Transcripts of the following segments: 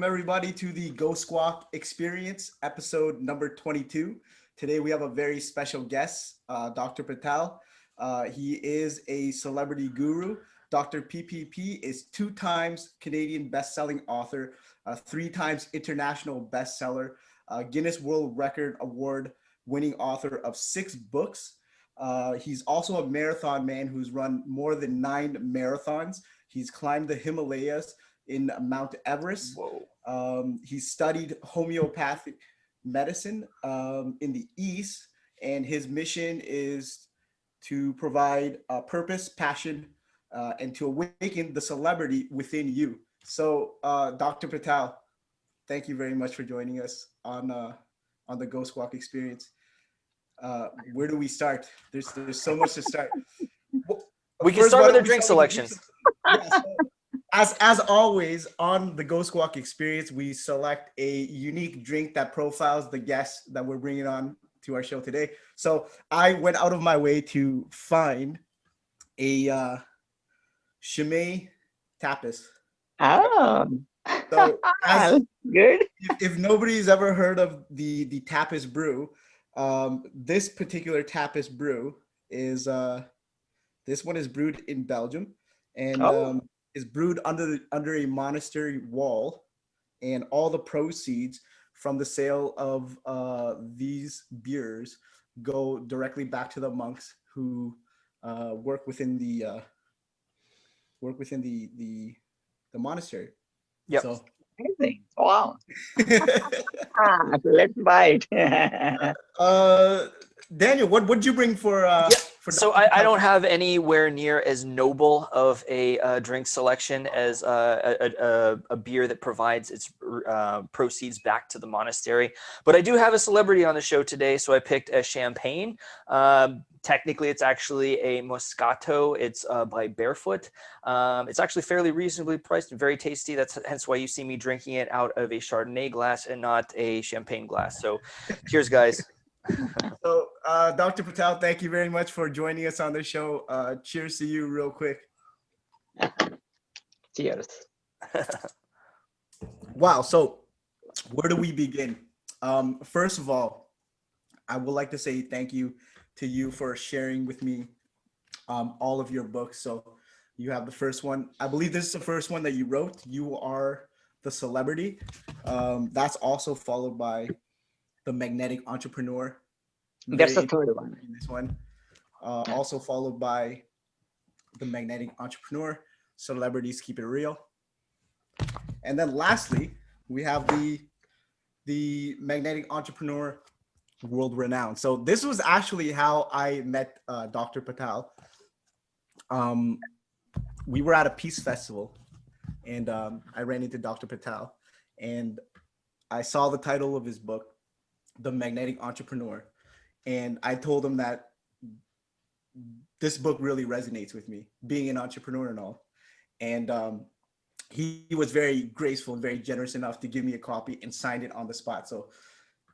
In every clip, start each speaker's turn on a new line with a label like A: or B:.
A: everybody to the Ghost Squawk Experience, episode number 22. Today we have a very special guest, Dr. Patel. He is a celebrity guru. Dr. PPP is 2 times Canadian best-selling author, 3 times international bestseller, Guinness World Record Award winning author of 6 books. He's also a marathon man who's run more than 9 marathons. He's climbed the Himalayas in Mount Everest. He studied homeopathic medicine in the East, and his mission is to provide purpose, passion, and to awaken the celebrity within you. So, Dr. Patel, thank you very much for joining us on the Ghost Squawk Experience. Where do we start? There's so much to start.
B: We can start with our drink selections.
A: Yeah, so as always, on the Ghost Squawk Experience, we select a unique drink that profiles the guests that we're bringing on to our show today. So I went out of my way to find a Chimay Trappist.
C: Oh,
A: So
C: good.
A: if nobody's ever heard of the Trappist brew, this particular Trappist brew is this one is brewed in Belgium, and is brewed under a monastery wall, and all the proceeds from the sale of these beers go directly back to the monks who work within the monastery.
B: Yep.
A: So
C: Amazing. Wow. Let's buy it.
A: Daniel, what would you bring for?
B: So I don't have anywhere near as noble of a drink selection as a beer that provides its proceeds back to the monastery. But I do have a celebrity on the show today, so I picked a champagne. Technically, it's actually a Moscato. It's by Barefoot. It's actually fairly reasonably priced and very tasty. That's hence why you see me drinking it out of a Chardonnay glass and not a champagne glass. So cheers, guys.
A: So, Dr. Patel, thank you very much for joining us on the show. Cheers to you real quick.
C: Cheers.
A: Wow. So where do we begin? First of all, I would like to say thank you to you for sharing with me all of your books. So you have the first one. I believe this is the first one that you wrote. You Are the Celebrity. That's also followed by The Magnetic Entrepreneur.
C: That's the third one.
A: This one. Also followed by The Magnetic Entrepreneur, Celebrities Keep It Real. And then lastly, we have the Magnetic Entrepreneur, World Renowned. So this was actually how I met Dr. Patel. We were at a peace festival, and I ran into Dr. Patel, and I saw the title of his book, The Magnetic Entrepreneur, and I told him that this book really resonates with me, being an entrepreneur and all. And he was very graceful and very generous enough to give me a copy and signed it on the spot. So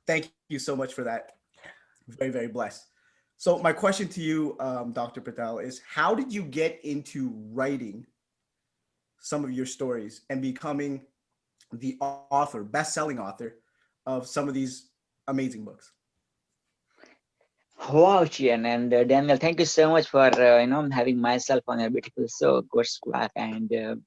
A: thank you so much for that. Very, very blessed. So my question to you, Dr. Patel, is how did you get into writing some of your stories and becoming the author, best-selling author of some of these amazing books?
C: Wow, Chian and Daniel, thank you so much for having myself on your beautiful show, Ghost Squawk. And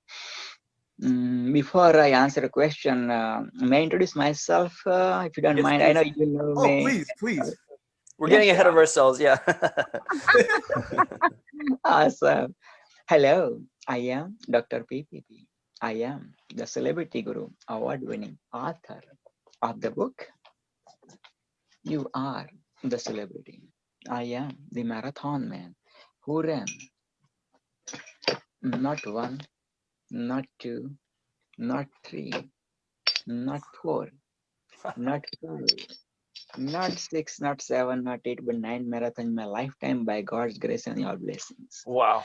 C: before I answer a question, may I introduce myself, if you don't mind?
B: Please.
C: I know you know me.
A: Please.
B: We're getting ahead of ourselves, yeah.
C: Awesome. Hello, I am Dr. PPP. I am the Celebrity Guru, award-winning author of the book, You Are the Celebrity. I am the marathon man who ran not 1, not 2, not 3, not 4, not 5, not 6, not 7, not 8, but 9 marathons in my lifetime by God's grace and your blessings.
B: Wow.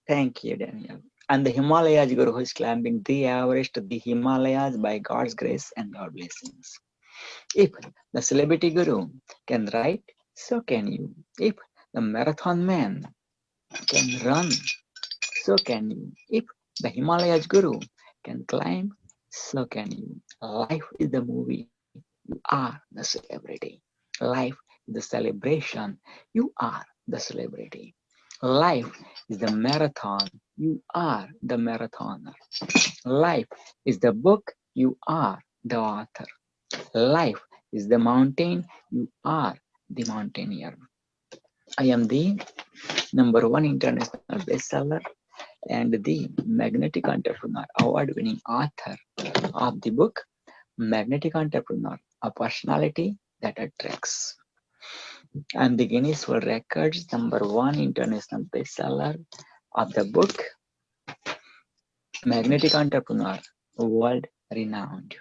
C: Thank you, Daniel. And the Himalayas Guru who is climbing the Everest, the Himalayas by God's grace and your blessings. If the Celebrity Guru can write, so can you. If the marathon man can run, so can you. If the Himalayas Guru can climb, So can you. Life is the movie. You are the celebrity. Life is the celebration. You are the celebrity. Life is the marathon. You are the marathoner. Life is the book. You are the author. Life is the mountain. You are the mountaineer. I am the #1 international bestseller and the Magnetic Entrepreneur Award-winning author of the book Magnetic Entrepreneur, a personality that attracts. I'm the Guinness World Records #1 international bestseller of the book Magnetic Entrepreneur, world renowned.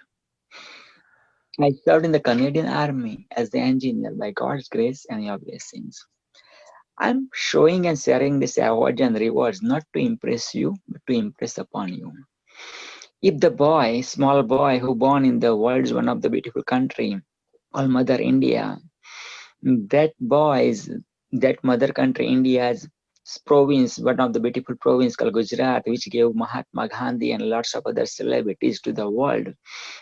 C: I served in the Canadian Army as the engineer by God's grace and your blessings. I'm showing and sharing these awards and rewards not to impress you, but to impress upon you. If the boy, small boy who born in the world's one of the beautiful country, called Mother India, that boy is that mother country India's province, one of the beautiful province called Gujarat, which gave Mahatma Gandhi and lots of other celebrities to the world.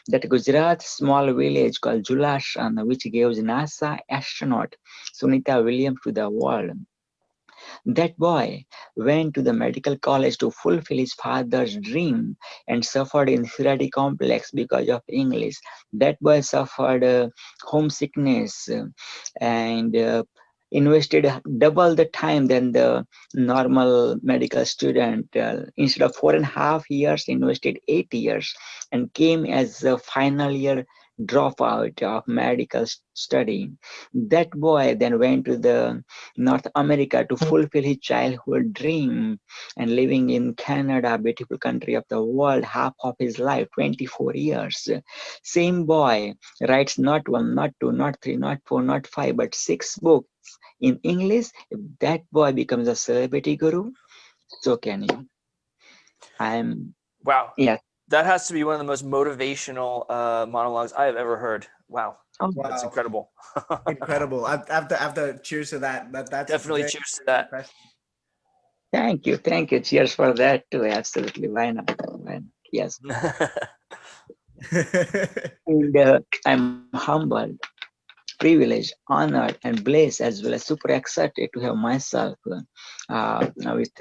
C: That Gujarat small village called Julashan, which gives NASA astronaut Sunita Williams to the world. That boy went to the medical college to fulfill his father's dream and suffered inferiority complex because of English. That boy suffered homesickness and invested double the time than the normal medical student. Instead of 4.5 years, invested 8 years and came as a final year dropout of medical study. That boy then went to the North America to fulfill his childhood dream and living in Canada, beautiful country of the world, half of his life, 24 years. Same boy writes not one, not two, not three, not four, not five, but 6 books in English. If that boy becomes a celebrity guru, so can you. I'm,
B: Wow.
C: yes.
B: That has to be one of the most motivational monologues I have ever heard. Wow.
C: Oh,
B: That's
A: Wow.
B: incredible.
A: Incredible. I have to cheers to that. That's
B: Definitely
A: very
B: cheers to that.
A: impressive.
C: thank you. Thank you. Cheers for that too. Absolutely. Why not? Why not? Yes. And I'm humbled, privileged, honored, and blessed, as well as super excited to have myself with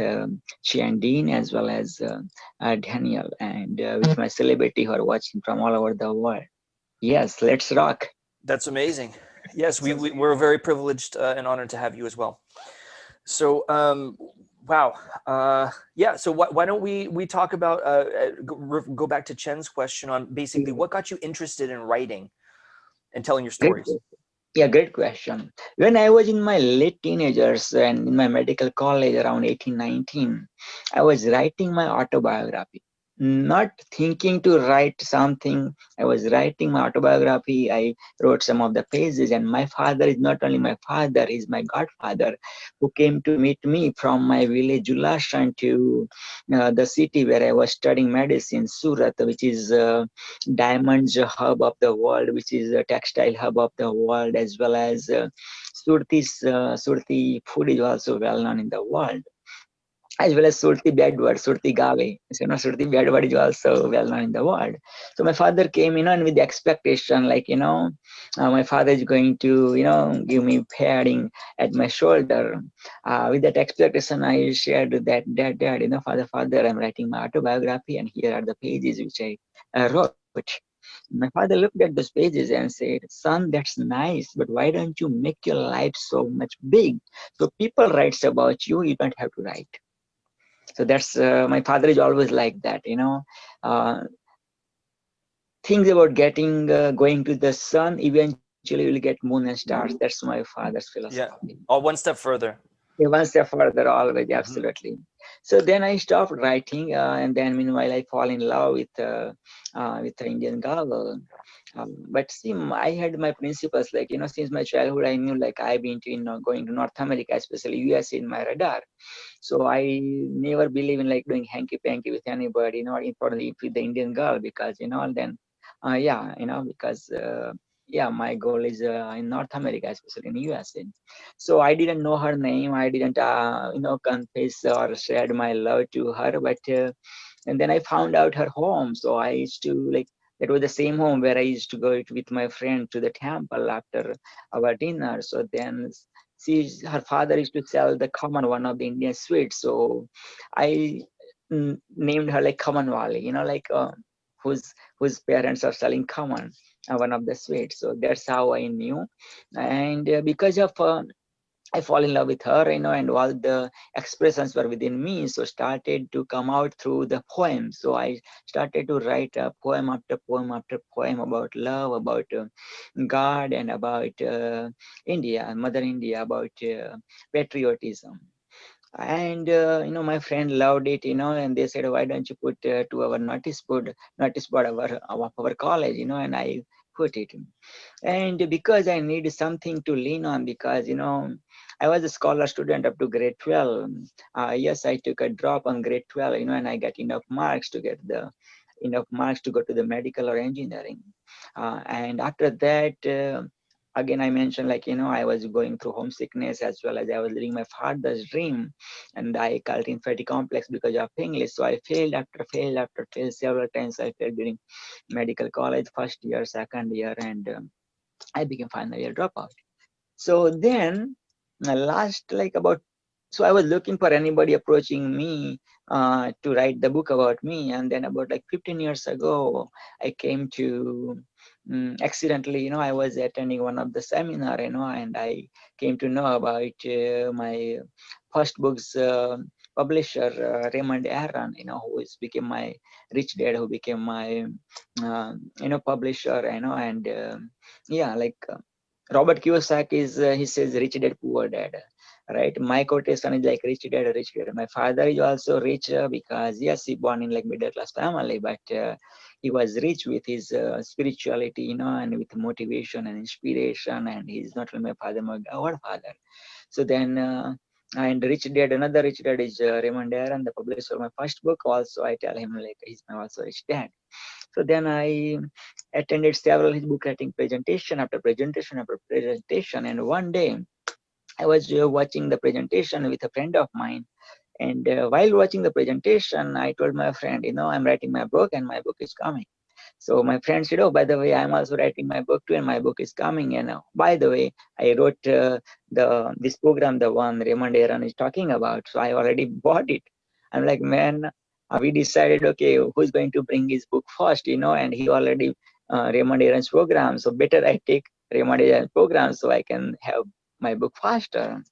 C: Dean as well as Daniel and with my celebrity who are watching from all over the world. Yes, let's rock.
B: That's amazing. Yes,
A: So
B: we're very privileged and honored to have you as well. So, wow. Yeah. So why don't we talk about, go back to Chen's question on basically what got you interested in writing and telling your
C: Great.
B: stories?
C: Yeah, great question. When I was in my late teenagers and in my medical college around 18, 19, I was writing my autobiography. Not thinking to write something, I was writing my autobiography. I wrote some of the pages, and my father is not only my father, he's my godfather who came to meet me from my village Julashan to the city where I was studying medicine, Surat, which is diamonds hub of the world, which is a textile hub of the world, as well as Surti food is also well known in the world, as well as Surti bedward, Surti Gave. So, Surti bedward is also well known in the world. So my father came, and with the expectation, like, my father is going to, give me padding at my shoulder. With that expectation, I shared that, dad, father, I'm writing my autobiography, and here are the pages which I wrote. My father looked at those pages and said, son, that's nice, but why don't you make your life so much big? So people writes about you, you don't have to write. So that's my father is always like that, uh, things about getting going to the sun, eventually you'll get moon and stars. That's my father's
B: Yeah.
C: philosophy.
B: Oh, one step further.
C: One step further, always,
B: Mhm.
C: absolutely. So then I stopped writing, and then meanwhile I fall in love with the Indian girl. But see, I had my principles, like, since my childhood, I knew, like, I've been to, going to North America, especially US, in my radar. So I never believe in like doing hanky panky with anybody, not importantly with the Indian girl, because then, yeah, because yeah, my goal is in North America, especially in USA. So I didn't know her name. I didn't confess or shared my love to her, but And then I found out her home. So I used to like, that was the same home where I used to go with my friend to the temple after our dinner. So then her father used to sell the common, one of the Indian sweets. So I named her like Kaman Wali, like whose parents are selling common, one of the sweets. So that's how I knew. And because of I fall in love with her, and all the expressions were within me. So started to come out through the poem. So I started to write a poem after poem after poem about love, about God, and about India, Mother India, about patriotism. And my friend loved it, and they said, why don't you put to our notice board of our college, and I put it. And because I need something to lean on, because I was a scholar student up to grade 12. Yes, I took a drop on grade 12, and I got enough marks to go to the medical or engineering. And after that, again, I mentioned, like, I was going through homesickness, as well as I was living my father's dream, and I called inferiority complex because of English. So I failed after failed several times. I failed during medical college, first year, second year, and I became final year dropout. So then, last like about, so I was looking for anybody approaching me to write the book about me, and then about like 15 years ago, I came to accidentally, I was attending one of the seminar, and I came to know about my first book's publisher, Raymond Aaron, who is became my rich dad, who became my publisher, and yeah, like. Robert Kiyosaki he says rich dad, poor dad, right? My quotation is like rich dad, rich dad. My father is also rich because yes, he born in like middle class family, but he was rich with his spirituality, and with motivation and inspiration. And he's not only my father, my our father. So then, and rich dad, another rich dad is Raymond Aaron, the publisher of my first book. Also, I tell him like he's my also rich dad. So then I attended several his book writing presentation after presentation after presentation. And one day I was watching the presentation with a friend of mine. And while watching the presentation, I told my friend, I'm writing my book and my book is coming. So my friend said, oh, by the way, I'm also writing my book too, and my book is coming. And by the way, I wrote this program, the one Raymond Aaron is talking about. So I already bought it. I'm like, man, we decided, okay, who's going to bring his book first, and he already Raymond Aaron's program. So better I take Raymond Aaron's program so I can have my book faster.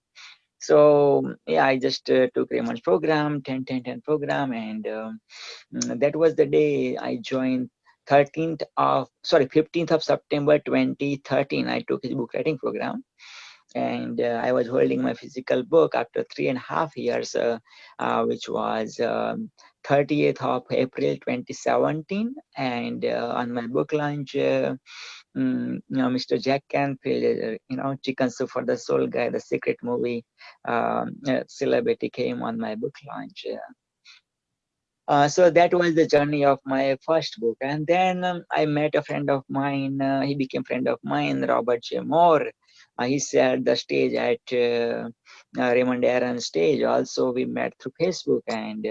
C: So yeah, I just took Raymond's program, 10-10-10 program, and that was the day I joined. 15th of September 2013, I took his book writing program, and I was holding my physical book after 3.5 years, which was 30th of April 2017. And on my book launch, Mr. Jack Canfield, Chicken Soup for the Soul guy, the secret movie celebrity came on my book launch. So that was the journey of my first book. And then I met a friend of mine. He became friend of mine, Robert J. Moore. He shared the stage at Raymond Aaron stage. Also, we met through Facebook, and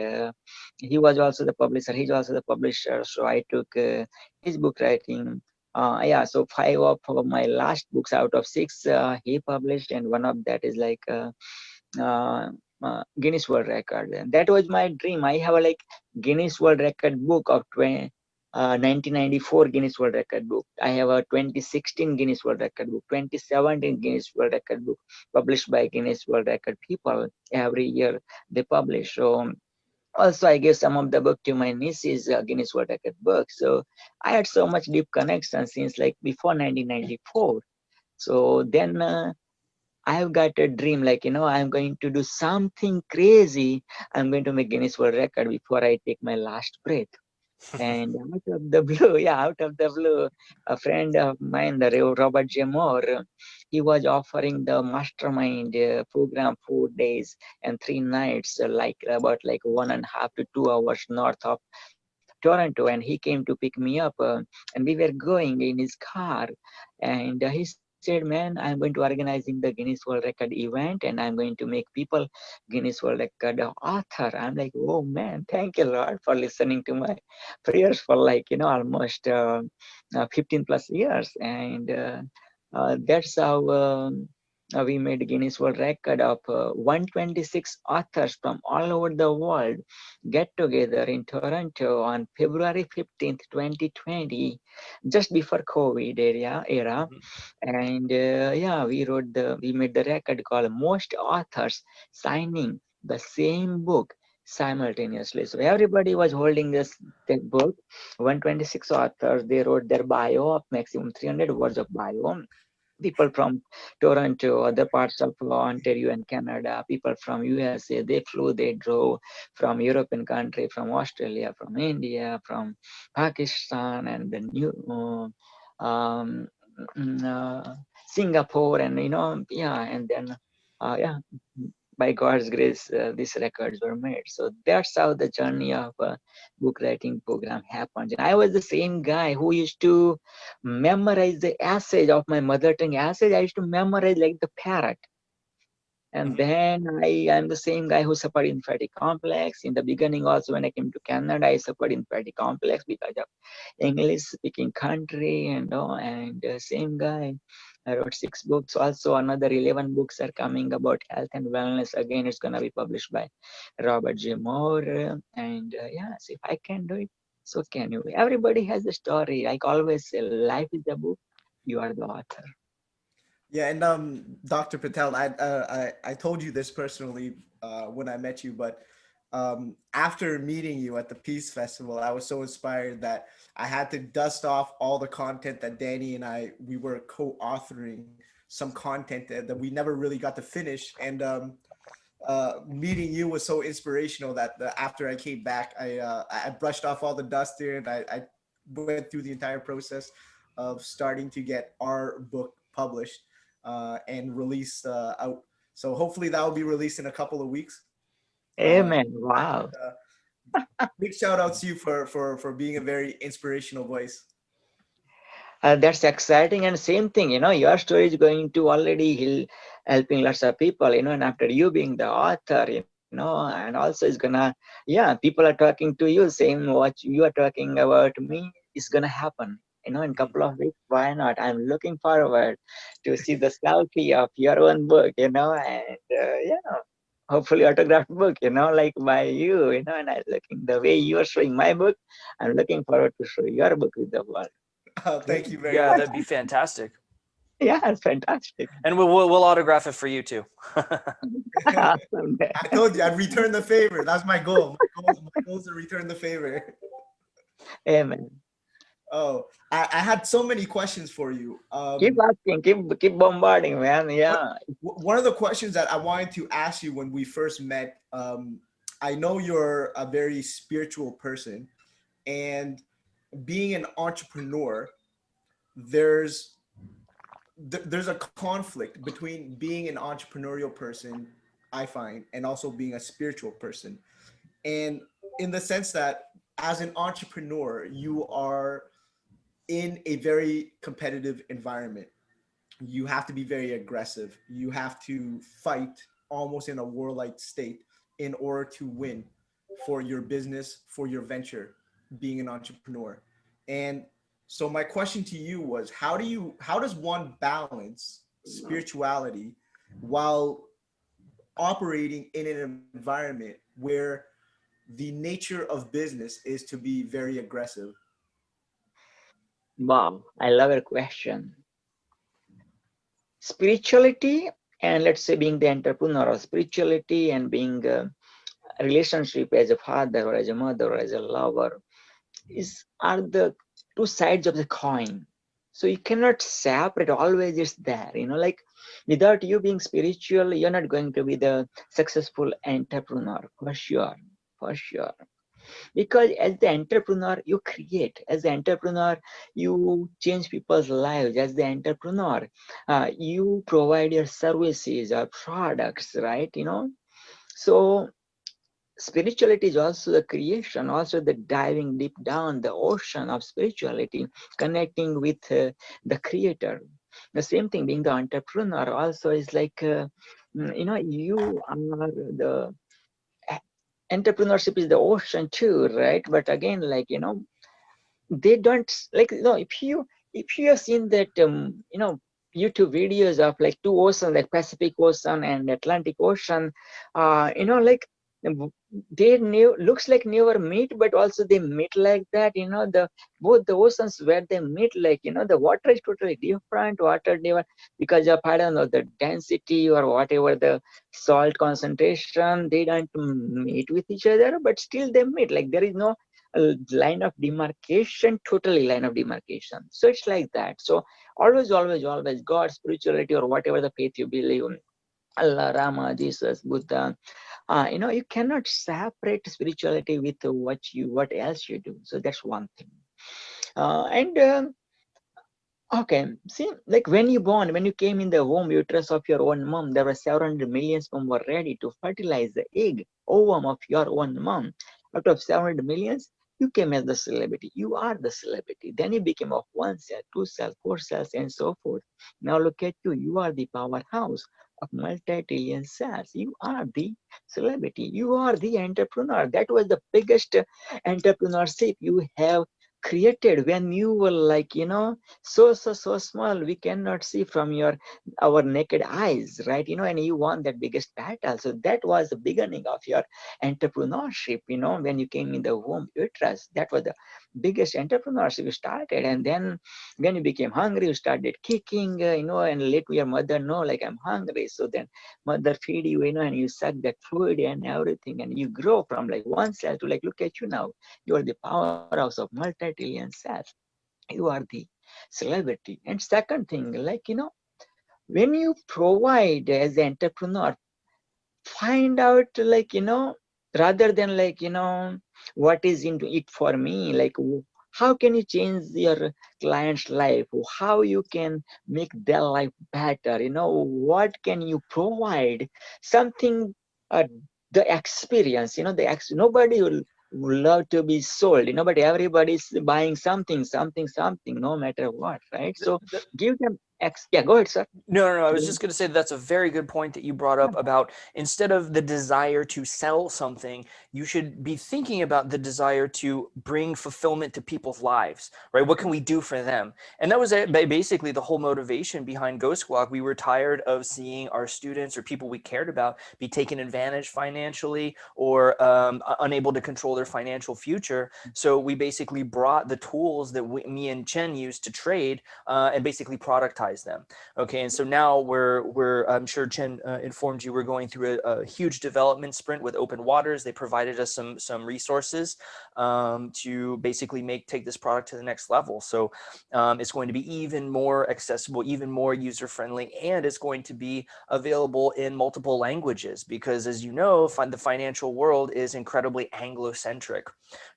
C: he was also the publisher. He's also the publisher. So I took his book writing. Yeah, so 5 of my last books out of 6 he published, and one of that is like uh, Guinness World Record. And that was my dream. I have a like Guinness World Record book of 1994 Guinness World Record book. I have a 2016 Guinness World Record book, 2017 Guinness World Record book published by Guinness World Record people. Every year they publish. So also I gave some of the book to my niece's Guinness World Record book. So I had so much deep connection since like before 1994. So then I've got a dream, like, I'm going to do something crazy. I'm going to make Guinness World Record before I take my last breath. And out of the blue, yeah, out of the blue, a friend of mine, the Robert J. Moore, he was offering the mastermind program 4 days and 3 nights, like about like 1.5 to 2 hours north of Toronto. And he came to pick me up, and we were going in his car. And he said, said, man, I'm going to organizing the Guinness World Record event and I'm going to make people Guinness World Record author. I'm like, oh man, thank you, Lord, for listening to my prayers for like, almost 15 plus years. And that's how we made Guinness World Record of 126 authors from all over the world get together in Toronto on February 15th, 2020, just before COVID era. And yeah, we made the record called most authors signing the same book simultaneously. So everybody was holding that book. 126 authors, they wrote their bio of maximum 300 words of bio. People from Toronto, other parts of Ontario and Canada, people from USA, they flew, they drove from European country, from Australia, from India, from Pakistan, and the new mm, uh, Singapore, and yeah, and then yeah, by God's grace, these records were made. So that's how the journey of book writing program happened. And I was the same guy who used to memorize the essay of my mother tongue essay. I used to memorize like the parrot. And then I am the same guy who suffered inferiority complex. In the beginning, also when I came to Canada, I suffered inferiority complex because of English speaking country and all. And same guy. I wrote 6 books. Also, another 11 books are coming about health and wellness. Again, it's gonna be published by Robert J. Moore. And yeah, so if I can do it, so can you. Everybody has a story. Like always say, life is a book. You are the author.
A: Yeah, and Dr. Patel, I told you this personally when I met you, but after meeting you at the Peace Festival, I was so inspired that I had to dust off all the content that Danny and we were co-authoring some content that we never really got to finish. And meeting you was so inspirational that after I came back, I brushed off all the dust there, and I went through the entire process of starting to get our book published and released out. So hopefully that will be released in a couple of weeks.
C: Amen. Wow.
A: Big shout out to you for being a very inspirational voice.
C: That's exciting. And same thing, your story is going to already helping lots of people, and after you being the author, and also it's gonna, yeah, people are talking to you, same what you are talking about me is gonna happen, in a couple of weeks. Why not? I'm looking forward to see the selfie of your own book, and yeah, hopefully autographed book, like by you, and I looking the way you are showing my book, I'm looking forward to show your book with the world.
A: Thank you very
B: Yeah,
A: much.
B: that'd be fantastic.
C: Yeah, it's fantastic.
B: And we'll autograph it for you too.
C: Awesome.
A: I told you I'd return the favor. That's my goal. My goal is to return the favor.
C: Amen.
A: Oh, I had so many questions for you.
C: Keep asking, keep bombarding, man. Yeah.
A: One of the questions that I wanted to ask you when we first met, I know you're a very spiritual person, and being an entrepreneur, there's there's a conflict between being an entrepreneurial person, I find, and also being a spiritual person. And in the sense that as an entrepreneur, you are in a very competitive environment. You have to be very aggressive. You have to fight almost in a warlike state in order to win for your business, for your venture, being an entrepreneur. And so my question to you was, how does one balance spirituality while operating in an environment where the nature of business is to be very aggressive?
C: Wow. I love your question. Spirituality, and let's say being the entrepreneur, or spirituality and being a relationship as a father or as a mother or as a lover are the two sides of the coin. So you cannot separate, always it's there, like without you being spiritual, you're not going to be the successful entrepreneur, for sure, for sure. Because as the entrepreneur, you create. As the entrepreneur, you change people's lives. As the entrepreneur, you provide your services or products, right? So spirituality is also the creation, also the diving deep down the ocean of spirituality, connecting with the creator. The same thing, being the entrepreneur also is like, you are the entrepreneurship is the ocean too, right? But again, like, they don't like, if you have seen that, YouTube videos of like two oceans, like Pacific Ocean and Atlantic Ocean, like they looks like never meet, but also they meet like that, the both the oceans where they meet, like, the water is totally different, because of, I don't know, the density or whatever, the salt concentration, they don't meet with each other, but still they meet, like there is no line of demarcation, totally line of demarcation. So it's like that. So always God, spirituality, or whatever the faith you believe in, Allah, Rama, Jesus, Buddha, you cannot separate spirituality with what else you do. So that's one thing. And Okay, see, like when you came in the womb uterus of your own mom, there were several hundred million sperm were ready to fertilize the egg, ovum of your own mom. Out of 700 millions, you came as the celebrity. You are the celebrity. Then you became of one cell, two cells, four cells, and so forth. Now look at you. You are the powerhouse of multi-trillion cells. You are the celebrity. You are the entrepreneur. That was the biggest entrepreneurship you have created when you were like, so small, we cannot see from our naked eyes, right? And you won that biggest battle. So that was the beginning of your entrepreneurship, when you came in the womb uterus. That was the biggest entrepreneurship you started. And then when you became hungry, you started kicking, and let your mother know, like, I'm hungry. So then mother feed you, and you suck that food and everything, and you grow from like one cell to, like, look at you now. You are the powerhouse of multi-trillion cells. You are the celebrity. And second thing, like, when you provide as an entrepreneur, find out, like, rather than like, what is into it for me, like, how can you change your client's life, how you can make their life better, what can you provide, something, uh, the experience, nobody will love to be sold, but everybody's buying something, no matter what, right? So give them yeah, go ahead, sir.
B: No. I was just going to say that's a very good point that you brought up about, instead of the desire to sell something, you should be thinking about the desire to bring fulfillment to people's lives, right? What can we do for them? And that was basically the whole motivation behind Ghost Squawk. We were tired of seeing our students or people we cared about be taken advantage financially, or unable to control their financial future. So we basically brought the tools that me and Chen used to trade, and basically productize them. Okay, and so now we're I'm sure Chen informed you, we're going through a huge development sprint with Open Waters. They provided us some resources to basically take this product to the next level. So it's going to be even more accessible, even more user friendly, and it's going to be available in multiple languages, because, as you know, the financial world is incredibly Anglo-centric,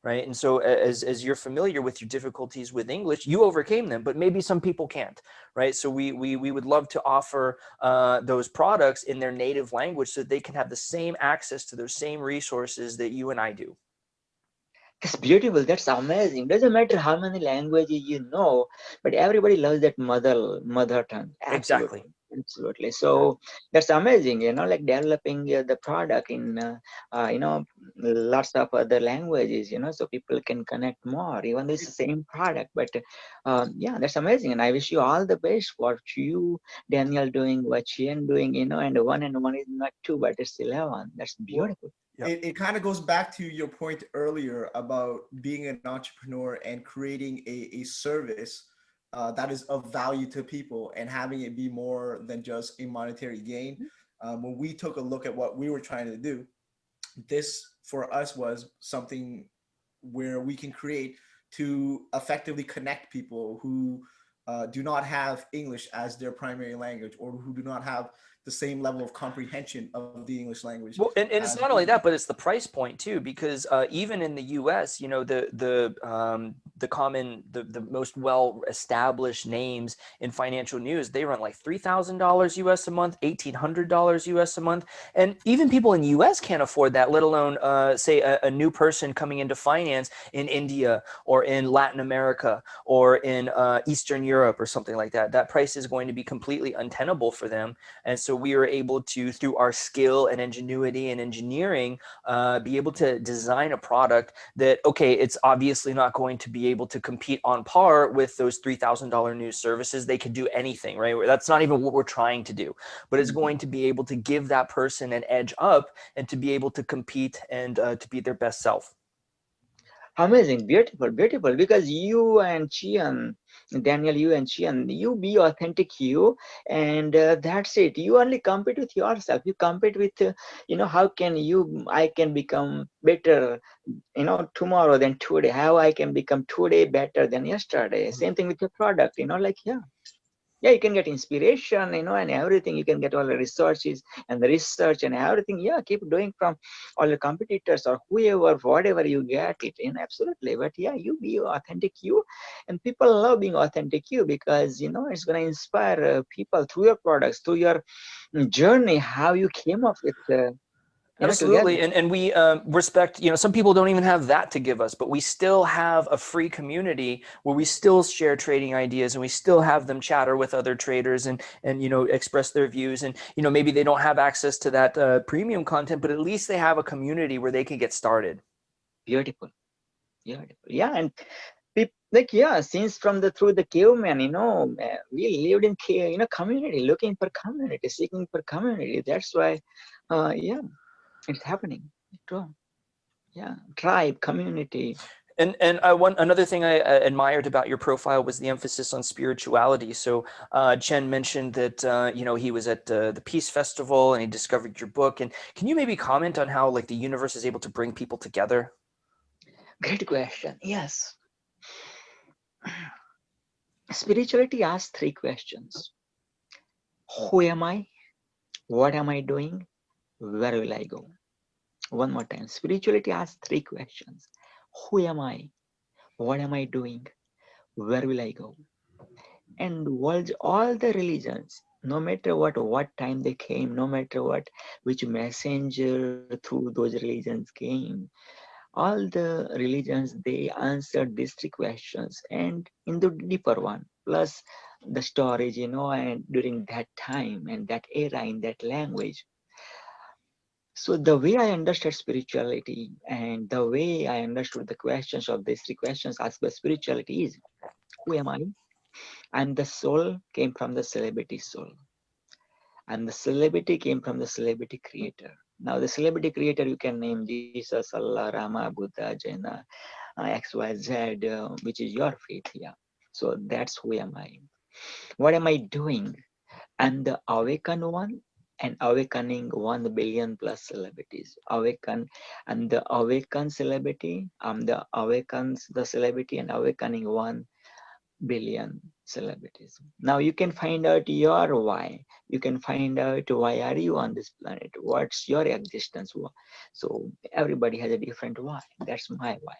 B: right? And so as you're familiar with your difficulties with English, you overcame them, but maybe some people can't, right? So we would love to offer those products in their native language so that they can have the same access to those same resources that you and I do.
C: That's beautiful. That's amazing. Doesn't matter how many languages you know, but everybody loves that mother tongue.
B: Exactly.
C: Absolutely. So that's amazing. Like developing the product in lots of other languages. So people can connect more, even though it's the same product. But yeah, that's amazing. And I wish you all the best for you, Daniel, doing what Ian doing. And one is not two, but it's 11. That's beautiful.
A: Well, it kind of goes back to your point earlier about being an entrepreneur and creating a service that is of value to people and having it be more than just a monetary gain. When we took a look at what we were trying to do, this for us was something where we can create to effectively connect people who do not have English as their primary language, or who do not have the same level of comprehension of the English language.
B: Well, and it's
A: as
B: not
A: we
B: only
A: do.
B: that, but it's the price point too, because even in the U.S., you know, the most well established names in financial news, they run like $3,000 US a month, $1,800 US a month, and even people in the U.S. can't afford that, let alone say a new person coming into finance in India or in Latin America or in Eastern Europe or something like that. That price is going to be completely untenable for them, and so we are able to, through our skill and ingenuity and engineering, be able to design a product that, okay, it's obviously not going to be able to compete on par with those $3,000 news services. They could do anything, right? That's not even what we're trying to do, but it's going to be able to give that person an edge up and to be able to compete and to be their best self.
C: Amazing, beautiful, beautiful. Because you and Chian, Daniel, you and Chian, you be authentic you, and that's it. You only compete with yourself. You compete with, how can I can become better, tomorrow than today. How I can become today better than yesterday. Same thing with your product. Yeah, you can get inspiration, and everything. You can get all the researches and the research and everything. Yeah, keep doing from all the competitors or whoever, whatever you get it in, absolutely. But yeah, you be authentic you, and people love being authentic you, because it's going to inspire people through your products, through your journey, how you came up with together.
B: Absolutely. And we respect, some people don't even have that to give us, but we still have a free community where we still share trading ideas and we still have them chatter with other traders and express their views. And, maybe they don't have access to that premium content, but at least they have a community where they can get started.
C: Beautiful. Beautiful. Yeah. And since through the caveman, we lived in community, looking for community, seeking for community. That's why it's happening. True. Yeah, tribe, community.
B: And another thing I admired about your profile was the emphasis on spirituality. So Chen mentioned that he was at the Peace Festival and he discovered your book. And can you maybe comment on how the universe is able to bring people together?
C: Great question. Yes. Spirituality asks 3 questions. Who am I? What am I doing? Where will I go? One more time. Spirituality asks 3 questions. Who am I? What am I doing? Where will I go? And all the religions, no matter what time they came, no matter which messenger through those religions came, all the religions, they answered these 3 questions, and in the deeper one, plus the storage, and during that time and that era in that language. So the way I understood spirituality and the way I understood the questions of these 3 questions asked by spirituality is, who am I? And the soul came from the celebrity soul. And the celebrity came from the celebrity creator. Now the celebrity creator, you can name Jesus, Allah, Rama, Buddha, Jaina, XYZ, which is your faith. Yeah. So that's who am I. What am I doing? I'm the awakened one and awakening 1 billion plus celebrities. I'm the awakened celebrity. I'm the awakens the celebrity and awakening 1 billion celebrities. Now you can find out your why. You can find out why are you on this planet? What's your existence? So everybody has a different why. That's my why.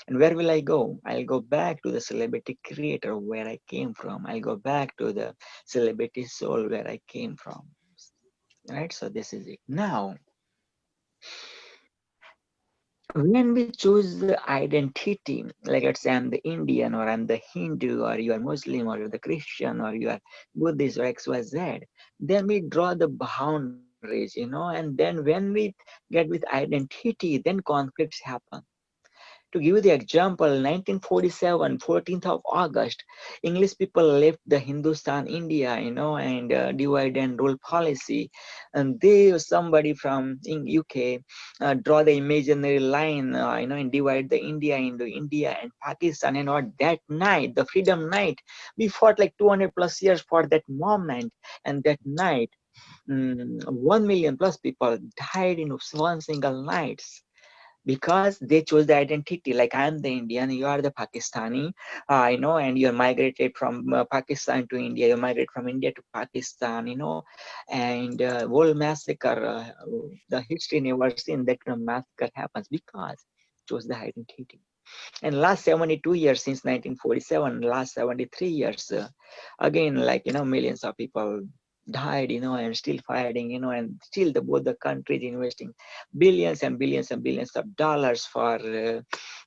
C: And where will I go? I'll go back to the celebrity creator where I came from. I'll go back to the celebrity soul where I came from. Right? So this is it. Now, when we choose the identity, like let's say I'm the Indian or I'm the Hindu or you are Muslim or you're the Christian or you are Buddhist or XYZ, then we draw the boundaries, and then when we get with identity, then conflicts happen. To give you the example, 1947, 14th of August, English people left the Hindustan, India, and divide and rule policy. And somebody from in UK, draw the imaginary line, and divide the India into India and Pakistan. And what that night, the freedom night, we fought like 200 plus years for that moment. And that night, 1 million plus people died in one single night. because they chose the identity. Like, I'm the Indian, you are the Pakistani, and you're migrated from Pakistan to India, you migrate from India to Pakistan, and whole massacre, the history never seen that kind of massacre happens because chose the identity. And last 72 years since 1947, last 73 years, again, like, millions of people died, and still fighting, and still both the countries investing billions and billions and billions of dollars for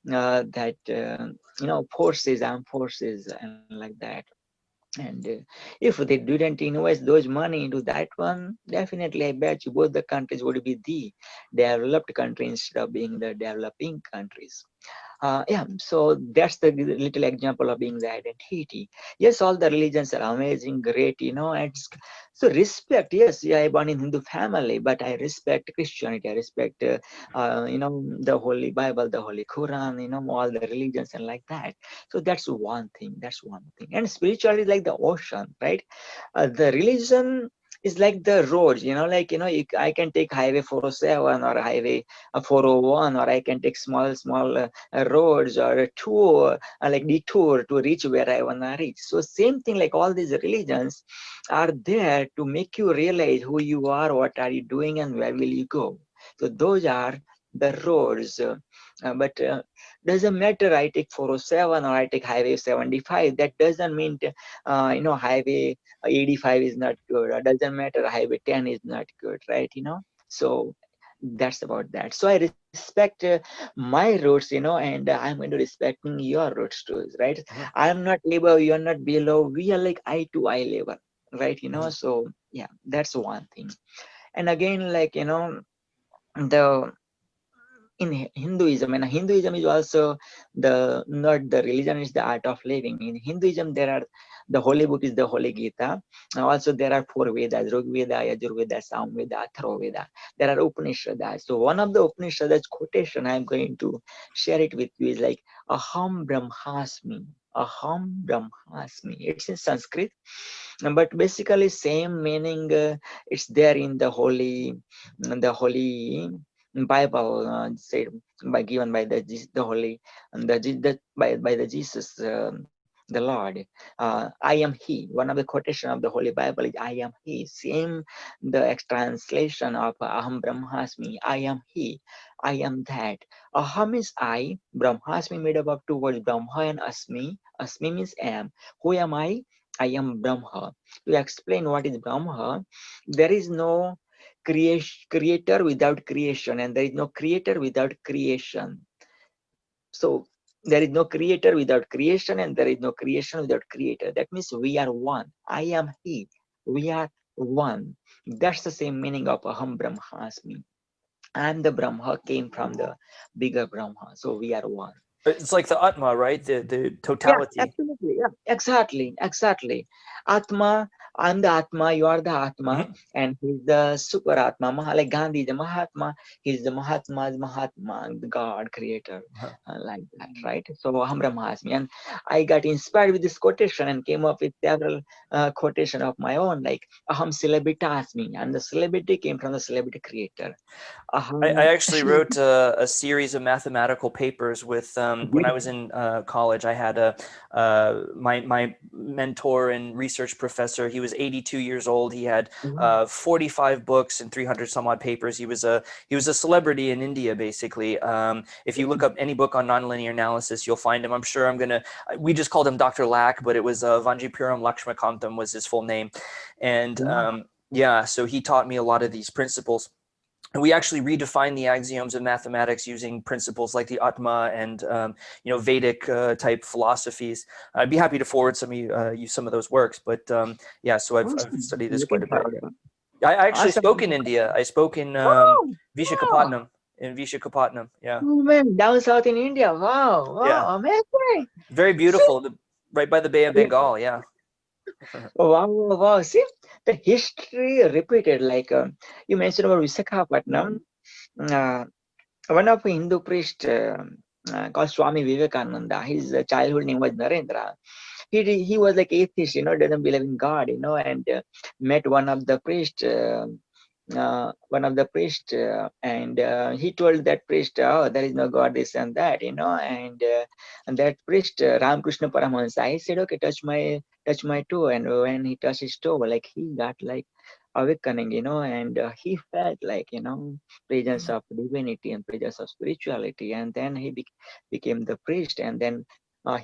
C: that, forces, armed forces, and like that. And if they didn't invest those money into that one, definitely I bet you both the countries would be the developed country instead of being the developing countries. Yeah, so that's the little example of being the identity. Yes, all the religions are amazing, great, and so respect. Yes, yeah, I born in Hindu family, but I respect Christianity. I respect, the Holy Bible, the Holy Quran, all the religions and like that. So that's one thing. That's one thing. And spirituality is like the ocean, right? The religion is like the roads, I can take highway 407 or highway 401, or I can take small roads or a tour, like detour to reach where I want to reach. So same thing, like all these religions are there to make you realize who you are, what are you doing, and where will you go. So those are the roads. But doesn't matter I take 407 or I take highway 75. That doesn't mean highway 85 is not good, or doesn't matter highway 10 is not good, right? So that's about that. So I respect my roots, and I'm going to respecting your roots too, right? I'm not above, you're not below, we are like eye to eye level, right? So yeah, that's one thing. And again, like, the in Hinduism, and Hinduism is also the not the religion, is the art of living. In Hinduism, there are the holy book is the Holy Gita. Also, there are four Vedas: Rig Veda, Yajur Veda, Sam Veda, Atharva Veda. There are Upanishads. So one of the Upanishads quotation I'm going to share it with you is like Aham Brahmasmi. Aham Brahmasmi. It's in Sanskrit, but basically same meaning. It's there in the holy Bible, said by given by the holy and by the Jesus, the Lord. I am He. One of the quotation of the Holy Bible is I am He. Same the translation of Aham Brahmasmi. I am He. I am that. Aham is I. Brahmasmi made up of two words, Brahma and Asmi. Asmi means am. Who am I? I am Brahma. To explain what is Brahma, there is no creator without creation, and there is no creator without creation. So there is no creator without creation, and there is no creation without creator. That means we are one. I am He. We are one. That's the same meaning of Aham Brahmasmi. And the Brahma came from the bigger Brahma. So we are one.
B: It's like the Atma, right? The
C: Yeah,
B: totality.
C: absolutely. Yeah, exactly. Atma, I'm the Atma, you are the Atma, and he's the super Atma. Like Gandhi, the Mahatma, he's the Mahatma's Mahatma, the God creator, like that, right? So Aham Brahmasmi. And I got inspired with this quotation and came up with several quotation of my own, like Aham Celebritasmi, and the celebrity came from the celebrity creator.
B: I
C: Aham.
B: actually wrote a series of mathematical papers with when I was in college. I had my mentor and research professor. He was 82 years old. He had 45 books and 300 some odd papers. He was a celebrity in India, basically. If you look up any book on nonlinear analysis, you'll find him. I'm sure we just called him Dr. Lack, but it was Vanjipuram Lakshmakantam was his full name. And yeah, so he taught me a lot of these principles. And we actually redefined the axioms of mathematics using principles like the Atma and Vedic type philosophies. I'd be happy to forward some of those works. But yeah, so I've studied this quite a bit. I actually spoke in India. I spoke in Vishakhapatnam. In Vishakhapatnam, yeah.
C: Oh man, down south in India. Wow,
B: Yeah.
C: amazing.
B: Very beautiful, right by the Bay of Bengal. Yeah.
C: Wow. See, the history repeated. Like you mentioned about Visakhapatnam. One of the Hindu priest called Swami Vivekananda. His childhood name was Narendra. He was like atheist, doesn't believe in God, and met one of the priest one of the priest, and he told that priest, oh, there is no God, this and that, and that priest, Ramakrishna Paramahansa, I said, okay, touch my toe. And when he touched his toe, like he got like awakening, and he felt like, presence of divinity and presence of spirituality. And then he became the priest. And then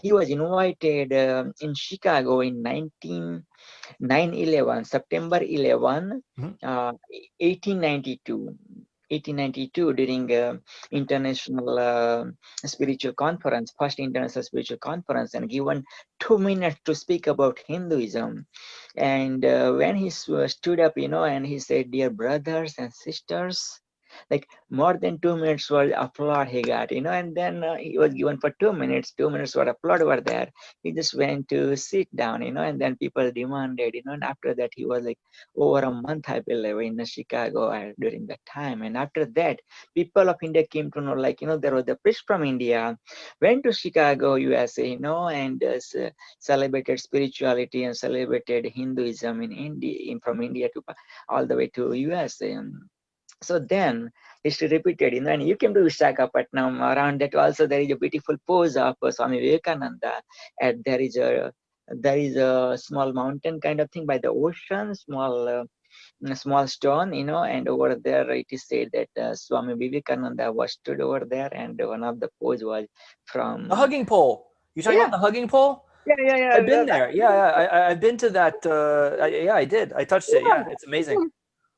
C: he was invited in Chicago in 9/11, September 11,
B: Mhm.
C: 1892. 1892, during international spiritual conference, first international spiritual conference, and given 2 minutes to speak about Hinduism. And when he stood up, and he said, dear brothers and sisters, like more than 2 minutes was applaud he got, and then he was given for 2 minutes. 2 minutes were applaud were there. He just went to sit down, and then people demanded, and after that he was like over a month, I believe, in Chicago during that time. And after that, people of India came to know, like, there was a priest from India, went to Chicago, USA, and celebrated spirituality and celebrated Hinduism in India, from India to all the way to USA. So then history repeated, and you came to Visakhapatnam. Around that also there is a beautiful pose of Swami Vivekananda, and there is a small mountain kind of thing by the ocean, small stone, and over there it is said that Swami Vivekananda was stood over there, and one of the pose was
B: The
C: from,
B: hugging pole. You talking
C: yeah,
B: about the hugging pole?
C: yeah.
B: I've been there. Yeah, yeah. I've been to that. Yeah, I did. I touched it. Yeah, it's amazing.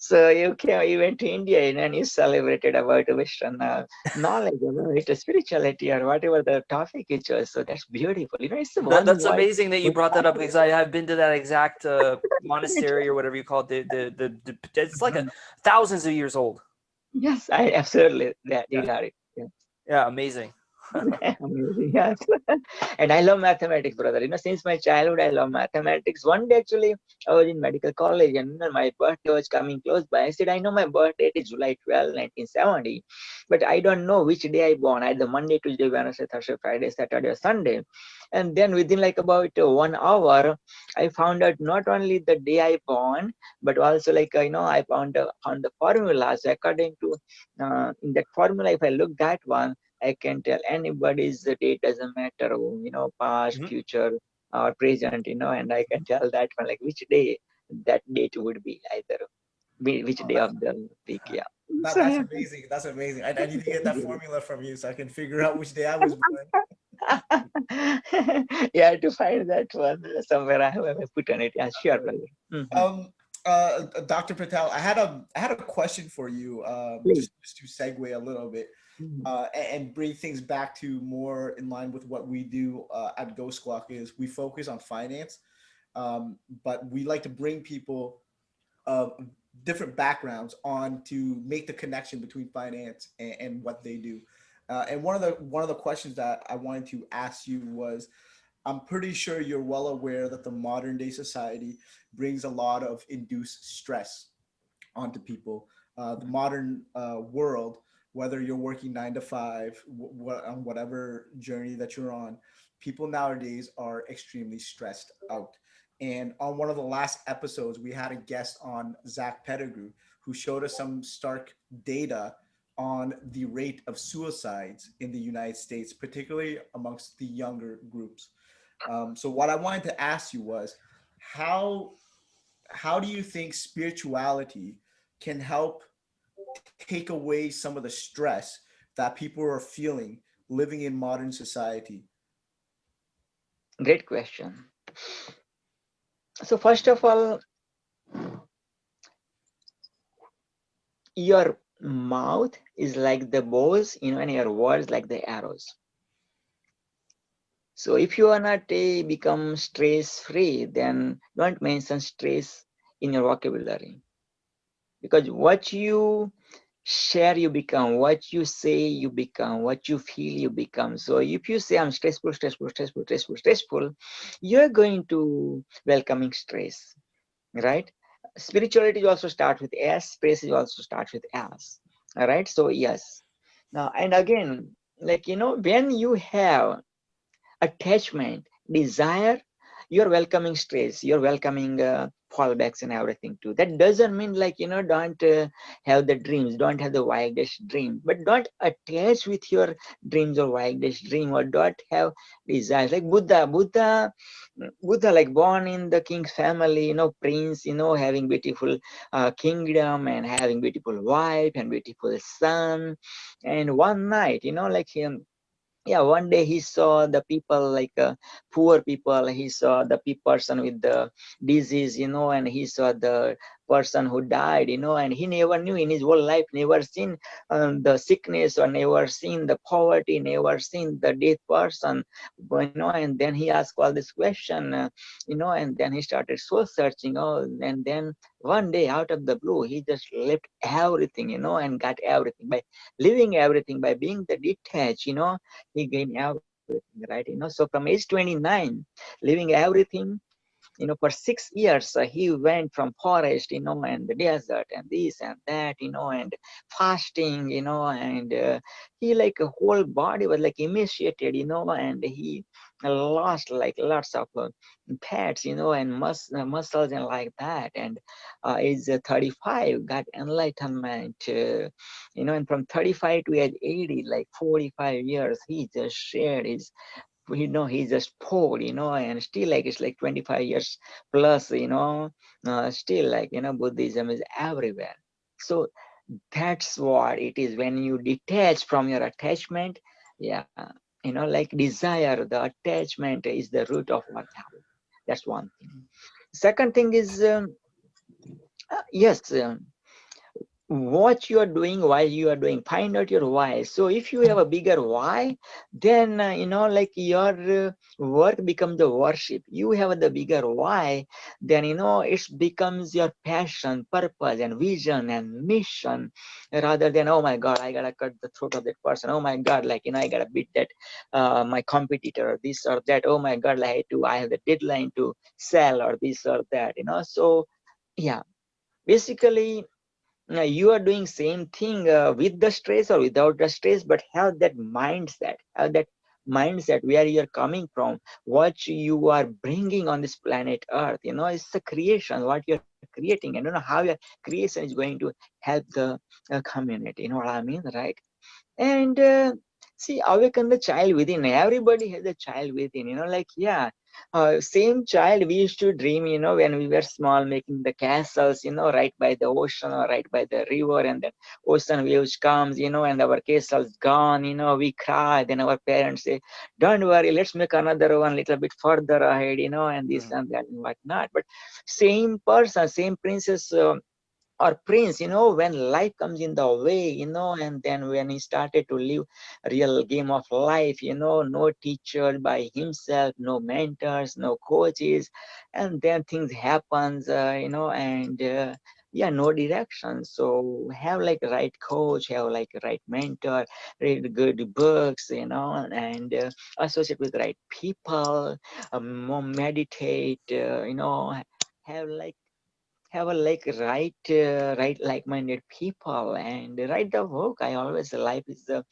C: So you went to India, and you celebrated about Western knowledge about spirituality or whatever the topic you chose. So that's beautiful. It's one
B: That's
C: word.
B: amazing that you brought that up because I have been to that exact monastery or whatever you call it. It's like thousands of years old.
C: Yes, I absolutely that you
B: Yeah,
C: got it. Yeah.
B: yeah, amazing.
C: Amazing, yes. And I love mathematics, brother. Since my childhood, I love mathematics. One day, actually, I was in medical college, and my birthday was coming close by. I said, I know my birthday is July 12, 1970, but I don't know which day I born, either Monday, Tuesday, Wednesday, Thursday, Friday, Saturday, or Sunday. And then within like about 1 hour, I found out not only the day I born, but also like, I found the formulas according to, in that formula, if I look that one, I can tell anybody's date, doesn't matter, past,
B: Mhm.
C: future, or present, and I can tell that one, like which day that date would be, either which
A: Oh,
C: day of the week. Yeah. So
A: that's
C: yeah.
A: amazing. That's amazing. I need to get that formula from you so I can figure out which day I was born.
C: Yeah, to find that one somewhere, I have put on it. Yeah, sure, brother. Mhm.
A: Um, Dr. Patel, I had a question for you.
C: Please.
A: Just to segue a little bit,
C: Mhm.
A: and bring things back to more in line with what we do at Ghost Squawk is we focus on finance, but we like to bring people of different backgrounds on to make the connection between finance and what they do. And one of the questions that I wanted to ask you was, I'm pretty sure you're well aware that the modern day society brings a lot of induced stress onto people. The modern world, whether you're working 9 to 5, on whatever journey that you're on, people nowadays are extremely stressed out. And on one of the last episodes, we had a guest on, Zach Pettigrew, who showed us some stark data on the rate of suicides in the United States, particularly amongst the younger groups. So what I wanted to ask you was, how how do you think spirituality can help take away some of the stress that people are feeling living in modern society?
C: Great question. So first of all, your mouth is like the bows, and your words like the arrows. So if you are not become stress free, then don't mention stress in your vocabulary, because what you share, you become. What you say, you become. What you feel, you become. So if you say I'm stressful, you're going to welcoming stress, right? Spirituality also starts with S. Stress is also starts with S. All right. So yes. Now and again, like when you have attachment, desire, you're welcoming stress, you're welcoming fallbacks and everything too. That doesn't mean like, don't have the dreams, don't have the wildest dream, but don't attach with your dreams or wildest dream, or don't have desires. Like Buddha, like born in the king's family, prince, having beautiful kingdom and having beautiful wife and beautiful son. And one night, like him, yeah, one day he saw the people, like poor people. He saw the person with the disease, and he saw the person who died, and he never knew in his whole life, never seen the sickness, or never seen the poverty, never seen the dead person, and then he asked all this question, and then he started soul searching. And then one day, out of the blue, he just left everything, and got everything by living everything, by being the detached, he gained everything, right? So from age 29, living everything, for 6 years, he went from forest, and the desert and this and that, and fasting, and he, like, a whole body was like emaciated, and he lost like lots of fats, and muscles and like that. And age 35 got enlightenment, and from 35 to age 80, like 45 years, he just shared his, he just poured, and still, like, it's like 25 years plus, still, like, Buddhism is everywhere. So that's what it is. When you detach from your attachment, yeah, like desire, the attachment is the root of what happened. That's one thing. Second thing is, yes, what you are doing, why you are doing, find out your why. So if you have a bigger why, then like, your work becomes the worship. You have the bigger why, then it becomes your passion, purpose and vision and mission, rather than, oh my god, I gotta cut the throat of that person, oh my god, like, I gotta beat that my competitor, or this or that, oh my god, like, I have the deadline to sell, or this or that, so yeah, basically, you are doing same thing with the stress or without the stress, but have that mindset where you're coming from, what you are bringing on this planet earth. It's the creation, what you're creating, and how your creation is going to help the community. You know what I mean, right? And see, awaken the child within. Everybody has a child within, like, yeah, same child we used to dream, when we were small, making the castles, right by the ocean or right by the river, and then ocean waves comes, and our castle's gone, we cry. Then our parents say, don't worry, let's make another one little bit further ahead, and this and that and whatnot. But same person, same princess, or prince, when life comes in the way, and then when he started to live real game of life, no teacher by himself, no mentors, no coaches, and then things happens, and yeah, no direction. So have like right coach, have like right mentor, read good books, and associate with right people, more meditate, have like have a like right like-minded people, and write the book. I always, life is the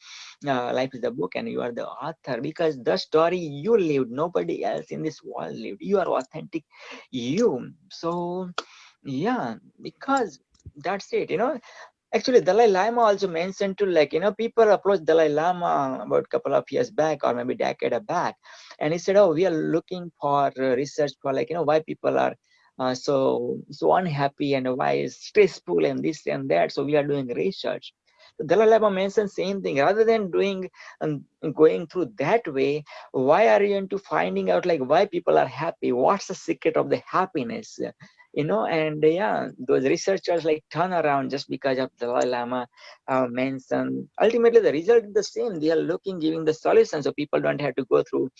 C: book, and you are the author, because the story you lived, nobody else in this world lived. You are authentic, you. So yeah, because that's it. Actually, Dalai Lama also mentioned to, like, people approached Dalai Lama about a couple of years back, or maybe decade back, and he said, "Oh, we are looking for research for, like, why people are so unhappy, and why is stressful and this and that. So we are doing research." So Dalai Lama mentioned same thing. Rather than doing and going through that way, why are you into finding out, like, why people are happy? What's the secret of the happiness? And yeah, those researchers, like, turn around just because of Dalai Lama mentioned. Ultimately, the result is the same. They are giving the solution, so people don't have to go through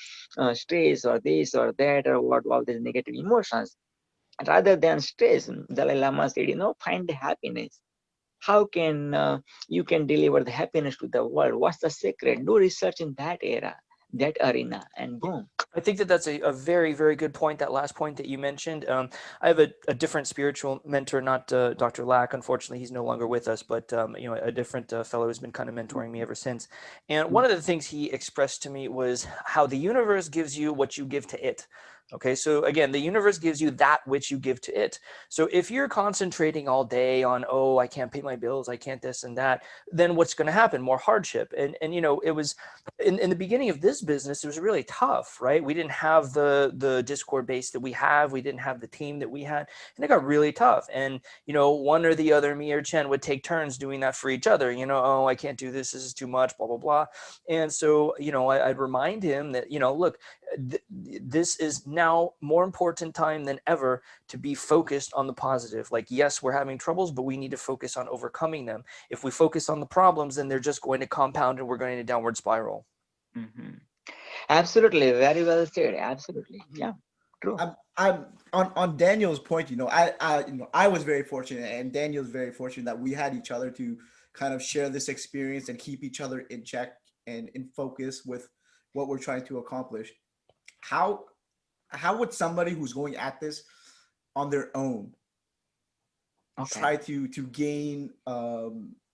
C: stress or this or that, or what, all these negative emotions. Rather than stress, Dalai Lama said, find the happiness. How can you can deliver the happiness to the world? What's the secret? Do research in that arena, and boom.
B: I think that that's a very, very good point, that last point that you mentioned. I have a different spiritual mentor, not Dr. Lack. Unfortunately, he's no longer with us, but a different fellow who's been kind of mentoring me ever since. And one of the things he expressed to me was how the universe gives you what you give to it. Okay, so again, the universe gives you that which you give to it. So if you're concentrating all day on, oh, I can't pay my bills, I can't this and that, then what's going to happen? More hardship. And you know, it was in the beginning of this business, it was really tough, right? We didn't have the Discord base that we have. We didn't have the team that we had, and it got really tough. And you know, one or the other, me or Chen, would take turns doing that for each other. You know, oh, I can't do this. This is too much. Blah blah blah. And so, you know, I'd remind him that, you know, look, this is now more important time than ever to be focused on the positive. Like, yes, we're having troubles, but we need to focus on overcoming them. If we focus on the problems, then they're just going to compound and we're going in a downward spiral.
C: Mm-hmm. Absolutely, very well said. Absolutely, yeah, true.
A: I'm on Daniel's point. You know, I was very fortunate, and Daniel's very fortunate that we had each other to kind of share this experience and keep each other in check and in focus with what we're trying to accomplish. How how would somebody who's going at this on their own
C: Okay.
A: try to gain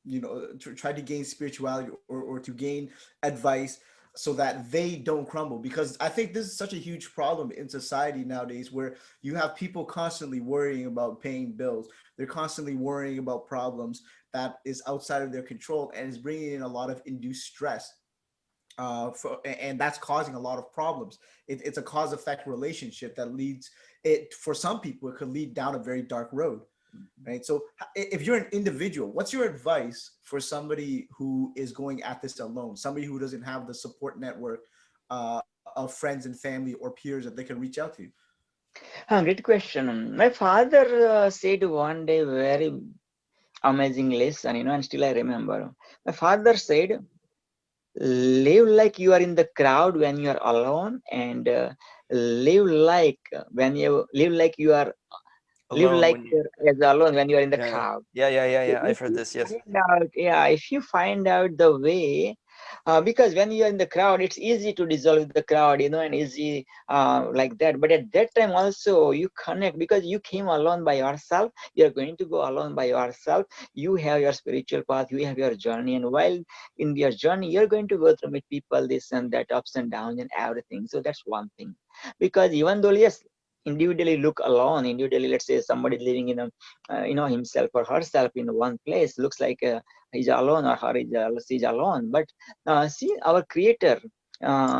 A: you know, to try to gain spirituality, or to gain advice so that they don't crumble? Because I think this is such a huge problem in society nowadays, where you have people constantly worrying about paying bills. They're constantly worrying about problems that is outside of their control, and is bringing in a lot of induced stress, and that's causing a lot of problems. It's a cause effect relationship that leads it, for some people it could lead down a very dark road, right? So if you're an individual, what's your advice for somebody who is going at this alone, somebody who doesn't have the support network of friends and family or peers that they can reach out to?
C: Great question. My father said one day very amazing lesson, you know, and still I remember. My father said, live like you are in the crowd when you are alone, and live like when you live like you are live
B: Alone
C: like
B: when you,
C: you're as alone when you are in the
B: yeah,
C: crowd.
B: yeah.
C: If
B: I've heard
C: you
B: this. Yes.
C: find out, yeah, if you find out the way, because when you're in the crowd, it's easy to dissolve the crowd, you know, and easy like that. But at that time also, you connect because you came alone by yourself. You're going to go alone by yourself. You have your spiritual path. You have your journey, and while in your journey, you're going to go through meet people, this and that, ups and downs and everything. So that's one thing. Because even though yes, individually look alone, individually, let's say somebody living in a you know, himself or herself in one place, looks like he's alone or her is she's alone, but see, our creator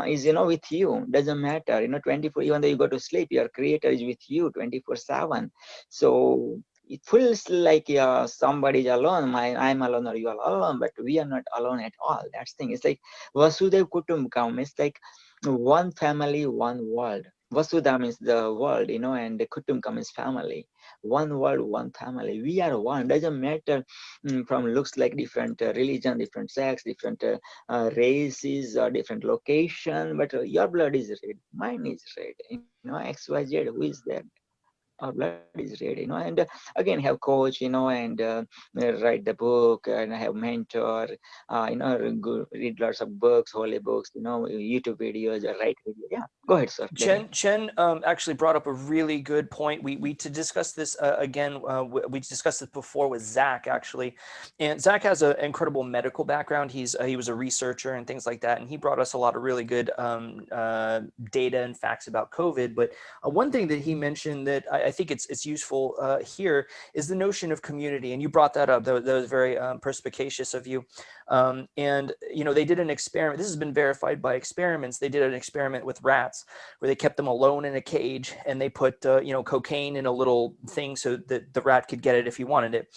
C: is, you know, with you. Doesn't matter, you know, 24, even though you go to sleep, your creator is with you 24/7. So it feels like somebody is alone, I'm alone or you are alone, but we are not alone at all. That's the thing. It's like Vasudev Kutumbakam. It's like one family, one world. Vasudha means the world, you know, and the Kutumbakam is family. One world, one family. We are one. Doesn't matter from looks like different religion, different sex, different races, or different location, but your blood is red, mine is red. You know, XYZ, who is there? Our blood is red, you know. And again, have coach, you know, and write the book, and I have mentor, you know, read lots of books, holy books, you know, YouTube videos, or write videos. Yeah, go ahead, sir.
B: Chen actually brought up a really good point. We to discuss this again. We discussed this before with Zach actually, and Zach has an incredible medical background. He was a researcher and things like that, and he brought us a lot of really good data and facts about COVID. But one thing that he mentioned that I think it's useful here is the notion of community, and you brought that up. That was very perspicacious of you. And you know, they did an experiment. This has been verified by experiments. They did an experiment with rats where they kept them alone in a cage, and they put you know, cocaine in a little thing so that the rat could get it if he wanted it.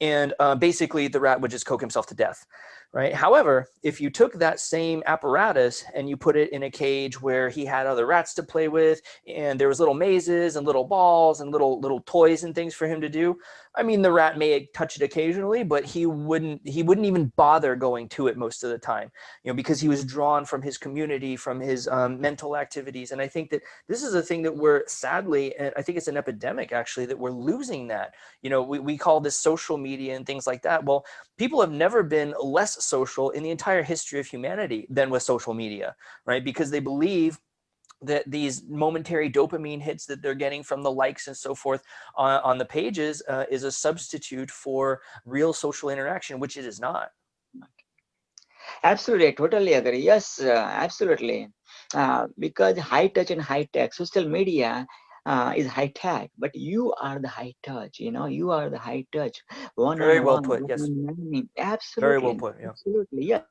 B: And basically the rat would just coke himself to death, right? However, if you took that same apparatus and you put it in a cage where he had other rats to play with, and there was little mazes and little balls and little toys and things for him to do, I mean, the rat may touch it occasionally, but he wouldn't even bother going to it most of the time, you know, because he was drawn from his community, from his mental activities. And I think that this is a thing that we're sadly, and I think it's an epidemic actually, that we're losing that. You know, we call this social media and things like that. Well, people have never been less social in the entire history of humanity than with social media, right? Because they believe that these momentary dopamine hits that they're getting from the likes and so forth on the pages is a substitute for real social interaction, which it is not.
C: Absolutely, I totally agree. Yes, absolutely. because high touch and high tech, social media is high tech, but you are the high touch. You are the high touch, one
B: Very
C: on
B: well
C: one,
B: put. Yes. Very well
C: absolutely,
B: put. Yeah.
C: absolutely, yes.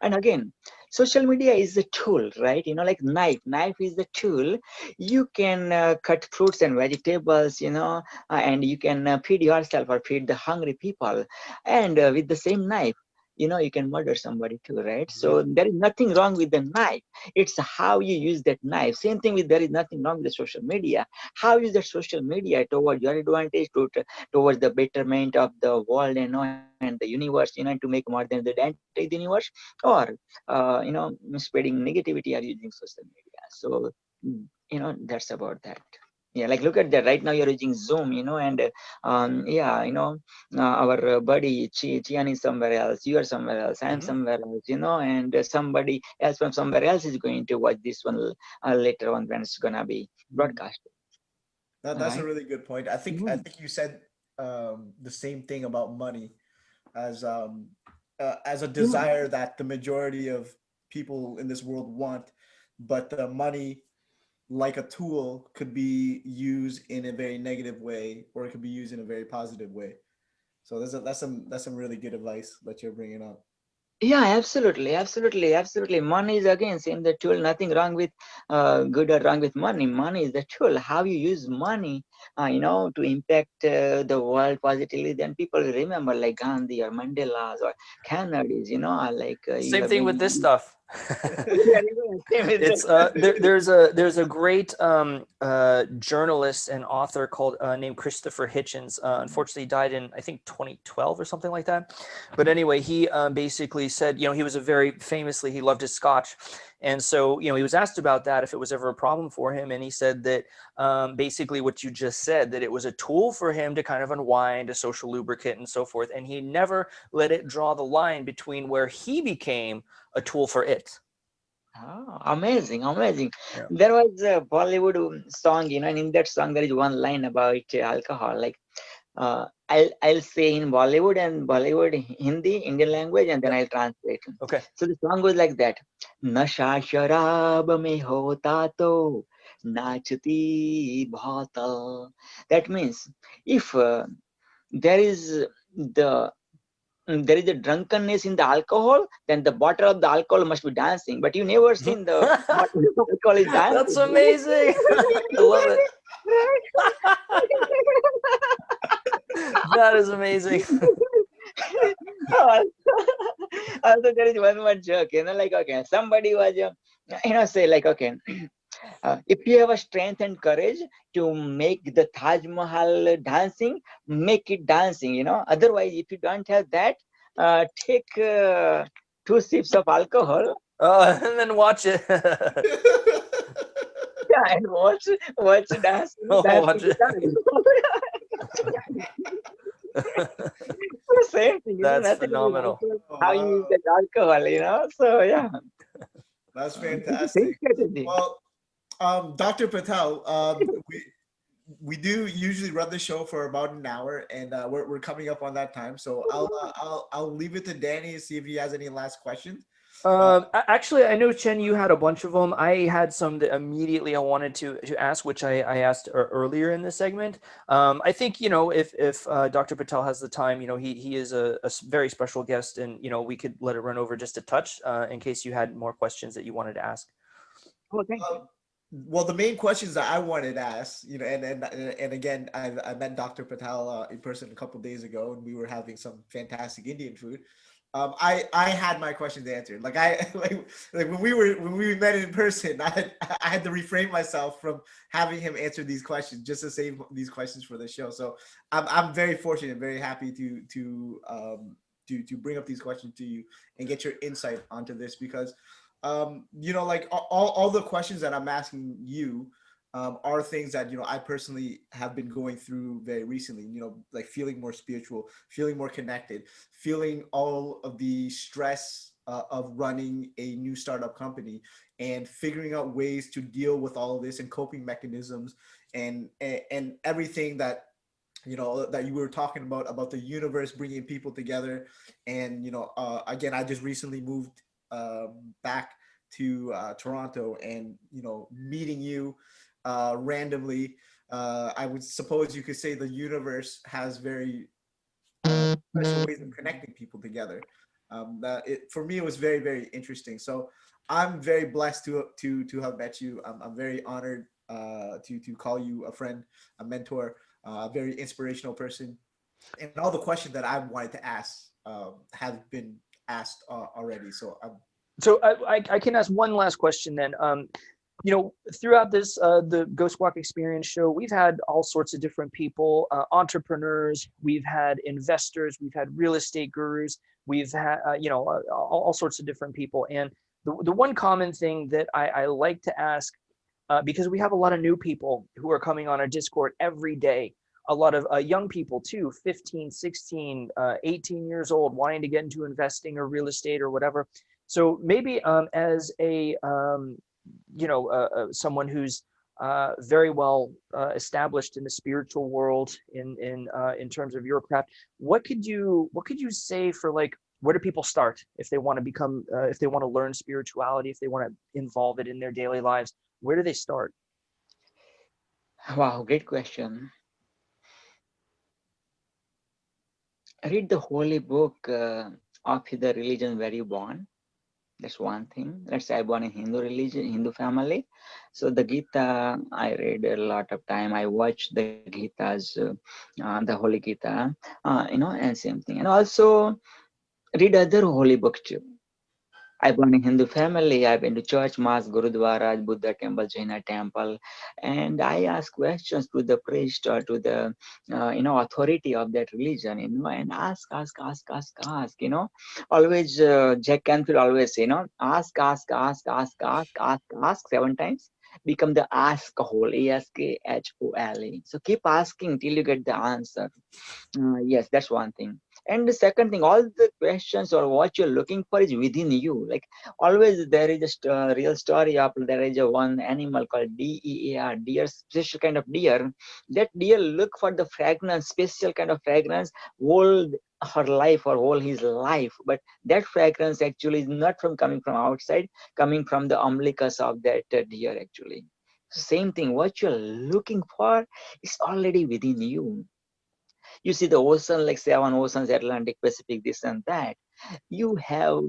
C: And again, social media is a tool, right? Like knife is the tool. You can cut fruits and vegetables, and you can feed yourself or feed the hungry people, and with the same knife, you can murder somebody too, right? So there is nothing wrong with the knife. It's how you use that knife. Same thing with, there is nothing wrong with the social media. How you use the social media towards your advantage, towards the betterment of the world, and the universe, to make more than the advantage of the universe, or spreading negativity or using social media. So that's about that. Yeah, like look at that. Right now you're using Zoom, and yeah, our buddy Chian is somewhere else, you are somewhere else, I am somewhere else, and somebody else from somewhere else is going to watch this one later on when it's gonna be broadcasted. All
A: That's a
C: right.
A: really good point.
C: Mhm.
A: I think you said the same thing about money as a
C: Yeah.
A: desire that the majority of people in this world want, but money, like a tool, could be used in a very negative way, or it could be used in a very positive way. So that's some really good advice that you're bringing up.
C: Yeah, absolutely, absolutely, absolutely. Money is again same the tool. Nothing wrong with good or wrong with money. Money is the tool. How you use money, to impact the world positively. Then people will remember like Gandhi or Mandela's or Kennedys. Like you
B: Same
C: have
B: thing with
C: been.
B: this stuff.
C: Yeah, same with
B: It's there's a great journalist and author called named Christopher Hitchens. Unfortunately, he died in I think 2012 or something like that. But anyway, he basically said, he was a very famously, he loved his scotch, and so he was asked about that if it was ever a problem for him, and he said that basically what you just said, that it was a tool for him to kind of unwind, a social lubricant, and so forth, and he never let it draw the line between where he became a tool for it.
C: Oh, amazing, amazing.
B: Yeah.
C: There was a Bollywood song, and in that song there is one line about alcohol. Like, I'll say in Bollywood Hindi, Indian language, and then
B: Yep.
C: I'll translate.
B: Okay.
C: So the song goes like that. Nasha sharab mein hota to nachti bhata. That means if there is the there is a drunkenness in the alcohol, then the bottle of the alcohol must be dancing. But you never seen the bottle of alcohol is
B: That's
C: dancing.
B: amazing. I love it. That is amazing.
C: also, also, there is one more joke, like, okay, somebody was, say like, okay, if you have a strength and courage to make the Taj Mahal dancing, make it dancing, Otherwise, if you don't have that, take 2 sips of alcohol,
B: And then watch it.
C: yeah, and watch dance, dance to
B: Watch
C: the
B: it.
C: dance. Same thing,
B: That's
C: nothing to do with
B: phenomenal.
C: alcohol,
A: Oh,
C: how you
A: wow.
C: use that alcohol, So yeah,
A: That's
C: it's the same
A: fantastic.
C: strategy.
A: Well, Dr. Patel, we do usually run the show for about an hour, and we're coming up on that time. So I'll leave it to Danny to see if he has any last questions. Uh,
B: Actually, I know Chen, you had a bunch of them. I had some that immediately I wanted to ask, which I asked earlier in the segment. I think if Dr. Patel has the time, he is a very special guest, and we could let it run over just a touch in case you had more questions that you wanted to ask.
C: Oh, thank
A: uh,
C: you.
A: well, the main questions that I wanted to ask, and again, I met Dr. Patel in person a couple of days ago, and we were having some fantastic Indian food. I had my questions answered. Like like when we met in person, I had to refrain myself from having him answer these questions just to save these questions for the show. So I'm very fortunate, very happy to bring up these questions to you and get your insight onto this because like all the questions that I'm asking you are things that I personally have been going through very recently. Like feeling more spiritual, feeling more connected, feeling all of the stress of running a new startup company, and figuring out ways to deal with all of this and coping mechanisms and everything that that you were talking about the universe bringing people together. And again, I just recently moved back to Toronto and, you know, meeting you randomly. I would suppose you could say the universe has very special ways of connecting people together. For me, it was very, very interesting. So I'm very blessed to have met you. I'm very honored to call you a friend, a mentor, a very inspirational person. And all the questions that I wanted to ask have been asked already. So
B: So I can ask one last question then. You know, throughout this the Ghost Squawk Experience show, we've had all sorts of different people, entrepreneurs, we've had investors, we've had real estate gurus, we've had you know all sorts of different people. And the one common thing that I like to ask, because we have a lot of new people who are coming on our Discord every day, a lot of young people too, 15, 16, 18 years old, wanting to get into investing or real estate or whatever. So maybe as a you know someone who's very well established in the spiritual world in terms of your craft, what could you say for like, where do people start if they want to become if they want to learn spirituality, if they want to involve it in their daily lives? Where do they start?
C: Wow, great question. Read the holy book of the religion where you born. That's one thing. Let's say I born in Hindu religion, Hindu family. So the Gita, I read a lot of time. I watched the Gitas, the Holy Gita, and same thing. And also read other holy books too. I born in Hindu family. I've been to church, mosque, gurudwara, Buddha temple, Jaina temple, and I ask questions to the priest or to the authority of that religion, and ask. Always Jack Canfield always say, ask 7 times. Become the ask hole, ASKHOLE. So keep asking till you get the answer. Yes, that's one thing. And the second thing, all the questions or what you're looking for is within you. Like always, there is a real story of there is a one animal called DEAR, deer, special kind of deer. That deer look for the fragrance, special kind of fragrance, whole her life or whole his life. But that fragrance actually is not from coming from outside, coming from the umbilicus of that deer actually. Same thing, what you're looking for is already within you. You see the ocean, like 7 oceans, Atlantic, Pacific, this and that. You have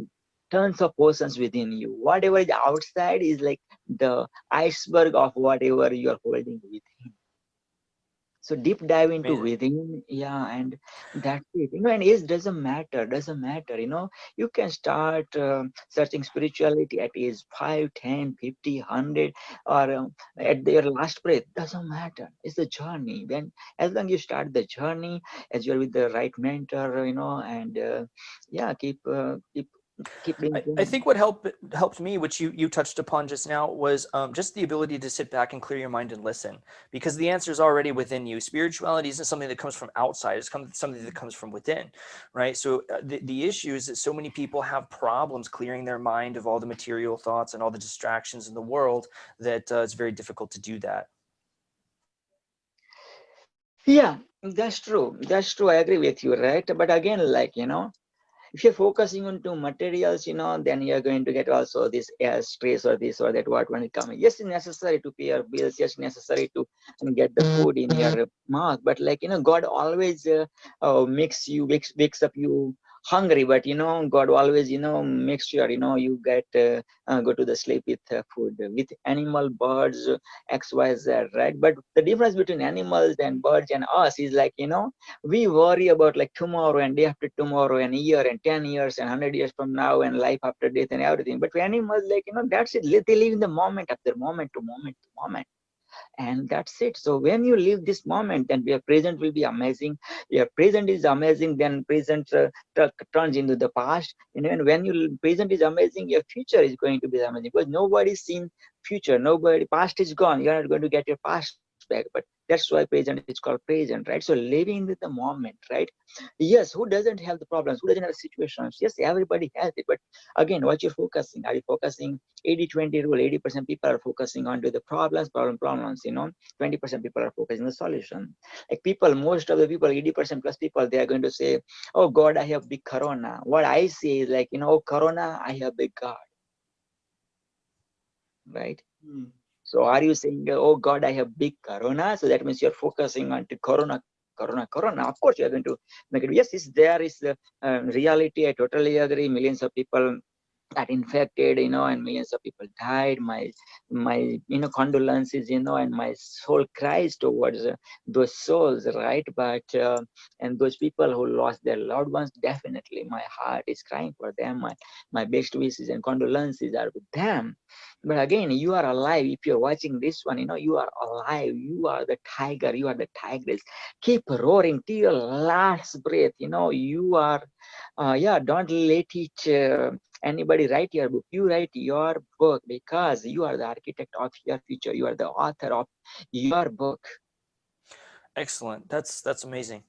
C: tons of oceans within you. Whatever is outside is like the iceberg of whatever you are holding within. So deep dive into
B: Amazing.
C: within, yeah, and that's it. And age doesn't matter. You can start searching spirituality at age 5, 10, 50, 100, or at your last breath. Doesn't matter. It's a journey. Then, as long as you start the journey, as you're with the right mentor, and yeah, keep doing
B: I
C: things.
B: think what helped me, which you touched upon just now, was just the ability to sit back and clear your mind and listen, because the answer is already within you. Spirituality isn't something that comes from outside; it's something that comes from within, right? So the issue is that so many people have problems clearing their mind of all the material thoughts and all the distractions in the world that it's very difficult to do that.
C: Yeah, that's true. That's true. I agree with you, right? But again, like, if you're focusing on to materials, then you're going to get also this stress or this or that, what when it comes. Yes, it's necessary to pay your bills. Yes, necessary to get the food in your mouth. But like, God always wakes up you hungry. But, God always, makes sure, you get go to the sleep with food. With animal, birds, X, Y, Z, right? But the difference between animals and birds and us is like, we worry about like tomorrow and day after tomorrow and a year and 10 years and 100 years from now and life after death and everything. But for animals, like, that's it. They live in the moment after moment to moment to moment. And that's it. So when you live this moment, then your present will be amazing. Your present is amazing, then present turns into the past. And when you present is amazing, your future is going to be amazing, because nobody's seen future. Nobody, past is gone. You're not going to get your past back. But that's why present is called present, right? So living with the moment, right? Yes, who doesn't have the problems? Who doesn't have situations? Yes, everybody has it. But again, what you're focusing, are you focusing 80-20 rule? 80% people are focusing on to the problems, 20% people are focusing on the solution. Like people, most of the people, 80% plus people, they are going to say, oh God, I have big corona. What I say is like, oh corona, I have big God. right?
A: Hmm.
C: So are you saying, oh God, I have big corona? So that means you're focusing on to corona, corona, corona. Of course, you're going to make it. Yes, there is the reality. I totally agree. Millions of people got infected, and millions of people died. My condolences, and my soul cries towards those souls, right? But and those people who lost their loved ones, definitely my heart is crying for them. My best wishes and condolences are with them. But again, you are alive. If you're watching this one, you are alive. You are the tiger. You are the tigress. Keep roaring till your last breath. You are, yeah, don't let it anybody write your book. You write your book because you are the architect of your future. You are the author of your book.
B: Excellent. That's amazing.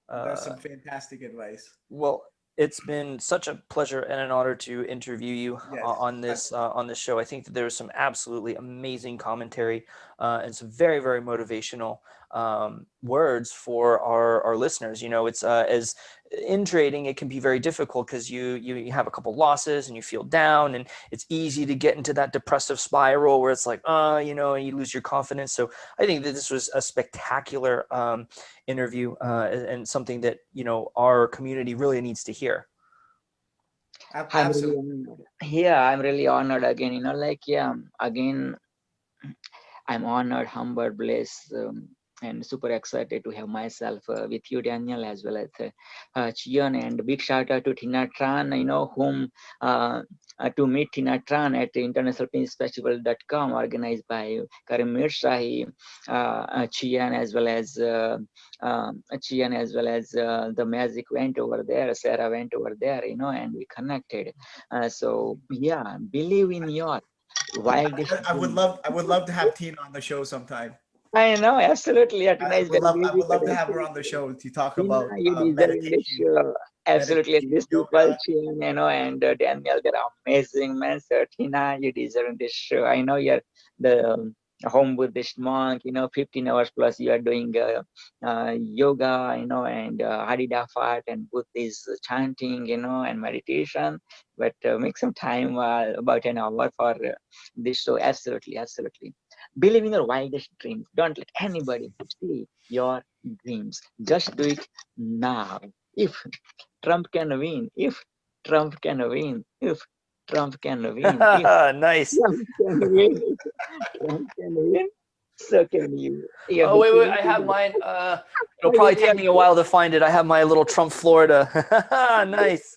A: That's some fantastic advice.
B: Well, it's been such a pleasure and an honor to interview you
A: Yes.
B: on this show. I think that there was some absolutely amazing commentary and some very, very motivational words for our listeners. It's as in trading, it can be very difficult because you have a couple losses and you feel down, and it's easy to get into that depressive spiral where it's like, and you lose your confidence. So I think that this was a spectacular interview and something that our community really needs to hear.
C: I'm really
A: Absolutely.
C: honored. Yeah, I'm really honored again. Yeah, again, I'm honored, humbled, blessed, and super excited to have myself with you, Daniel, as well as Chion. And big shout out to Tina Tran, whom to meet Tina Tran at the internationalpinsfestival.com, organized by Karim Mirshahi, Chian, as well as the Magic went over there, Sarah went over there, and we connected. So yeah, believe in your wildest dream.
A: I would love to have Tina on the show sometime.
C: I know, absolutely. Atina is very
A: I would
C: musical.
A: love to have her on the
C: Absolutely.
A: show to talk
C: Tina,
A: about
C: you deserve in this show. Absolutely. And
A: meditation,
C: these people,
A: yoga.
C: Chin, and Daniel, they're amazing, man. So, Tina, you deserve in this show. I know you're the home Buddhist monk, 15 hours plus you are doing yoga, and Hadidafat and Buddhist chanting, and meditation. But make some time, about an hour for this show. Absolutely, absolutely. Believe in your wildest dreams. Don't let anybody steal your dreams. Just do it now. If Trump can win, if Trump can win, if Trump can win, if
B: Nice.
C: Trump can win, if Trump can win, so can you. You have
B: Oh,
C: the
B: wait, I have
C: same
B: mine. It'll probably take me a while to find it. I have my little Trump Florida. Nice.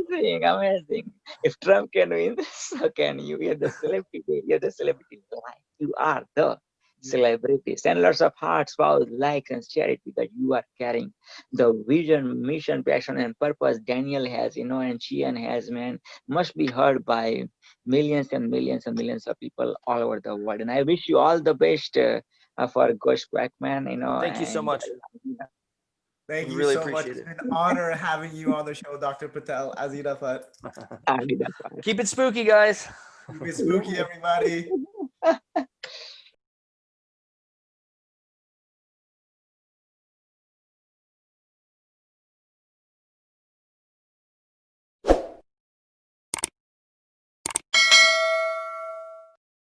C: amazing, amazing. If Trump can win, so can you. You're the celebrity. You're the celebrity life. You are the celebrity. Send lots of hearts, vows, likes, and share it because you are carrying the vision, mission, passion, and purpose Daniel has, and Chian has, man, must be heard by millions and millions and millions of people all over the world. And I wish you all the best for Ghost Squawk, man,
B: Thank you so
C: and
B: much.
A: Thank
B: We
A: you
B: really
A: so much.
B: appreciate
A: It's
B: it.
A: been an honor having you on the show, Dr. Patel. Azirafat.
C: I'll do that part.
B: Keep it spooky, guys.
A: Keep it spooky, everybody.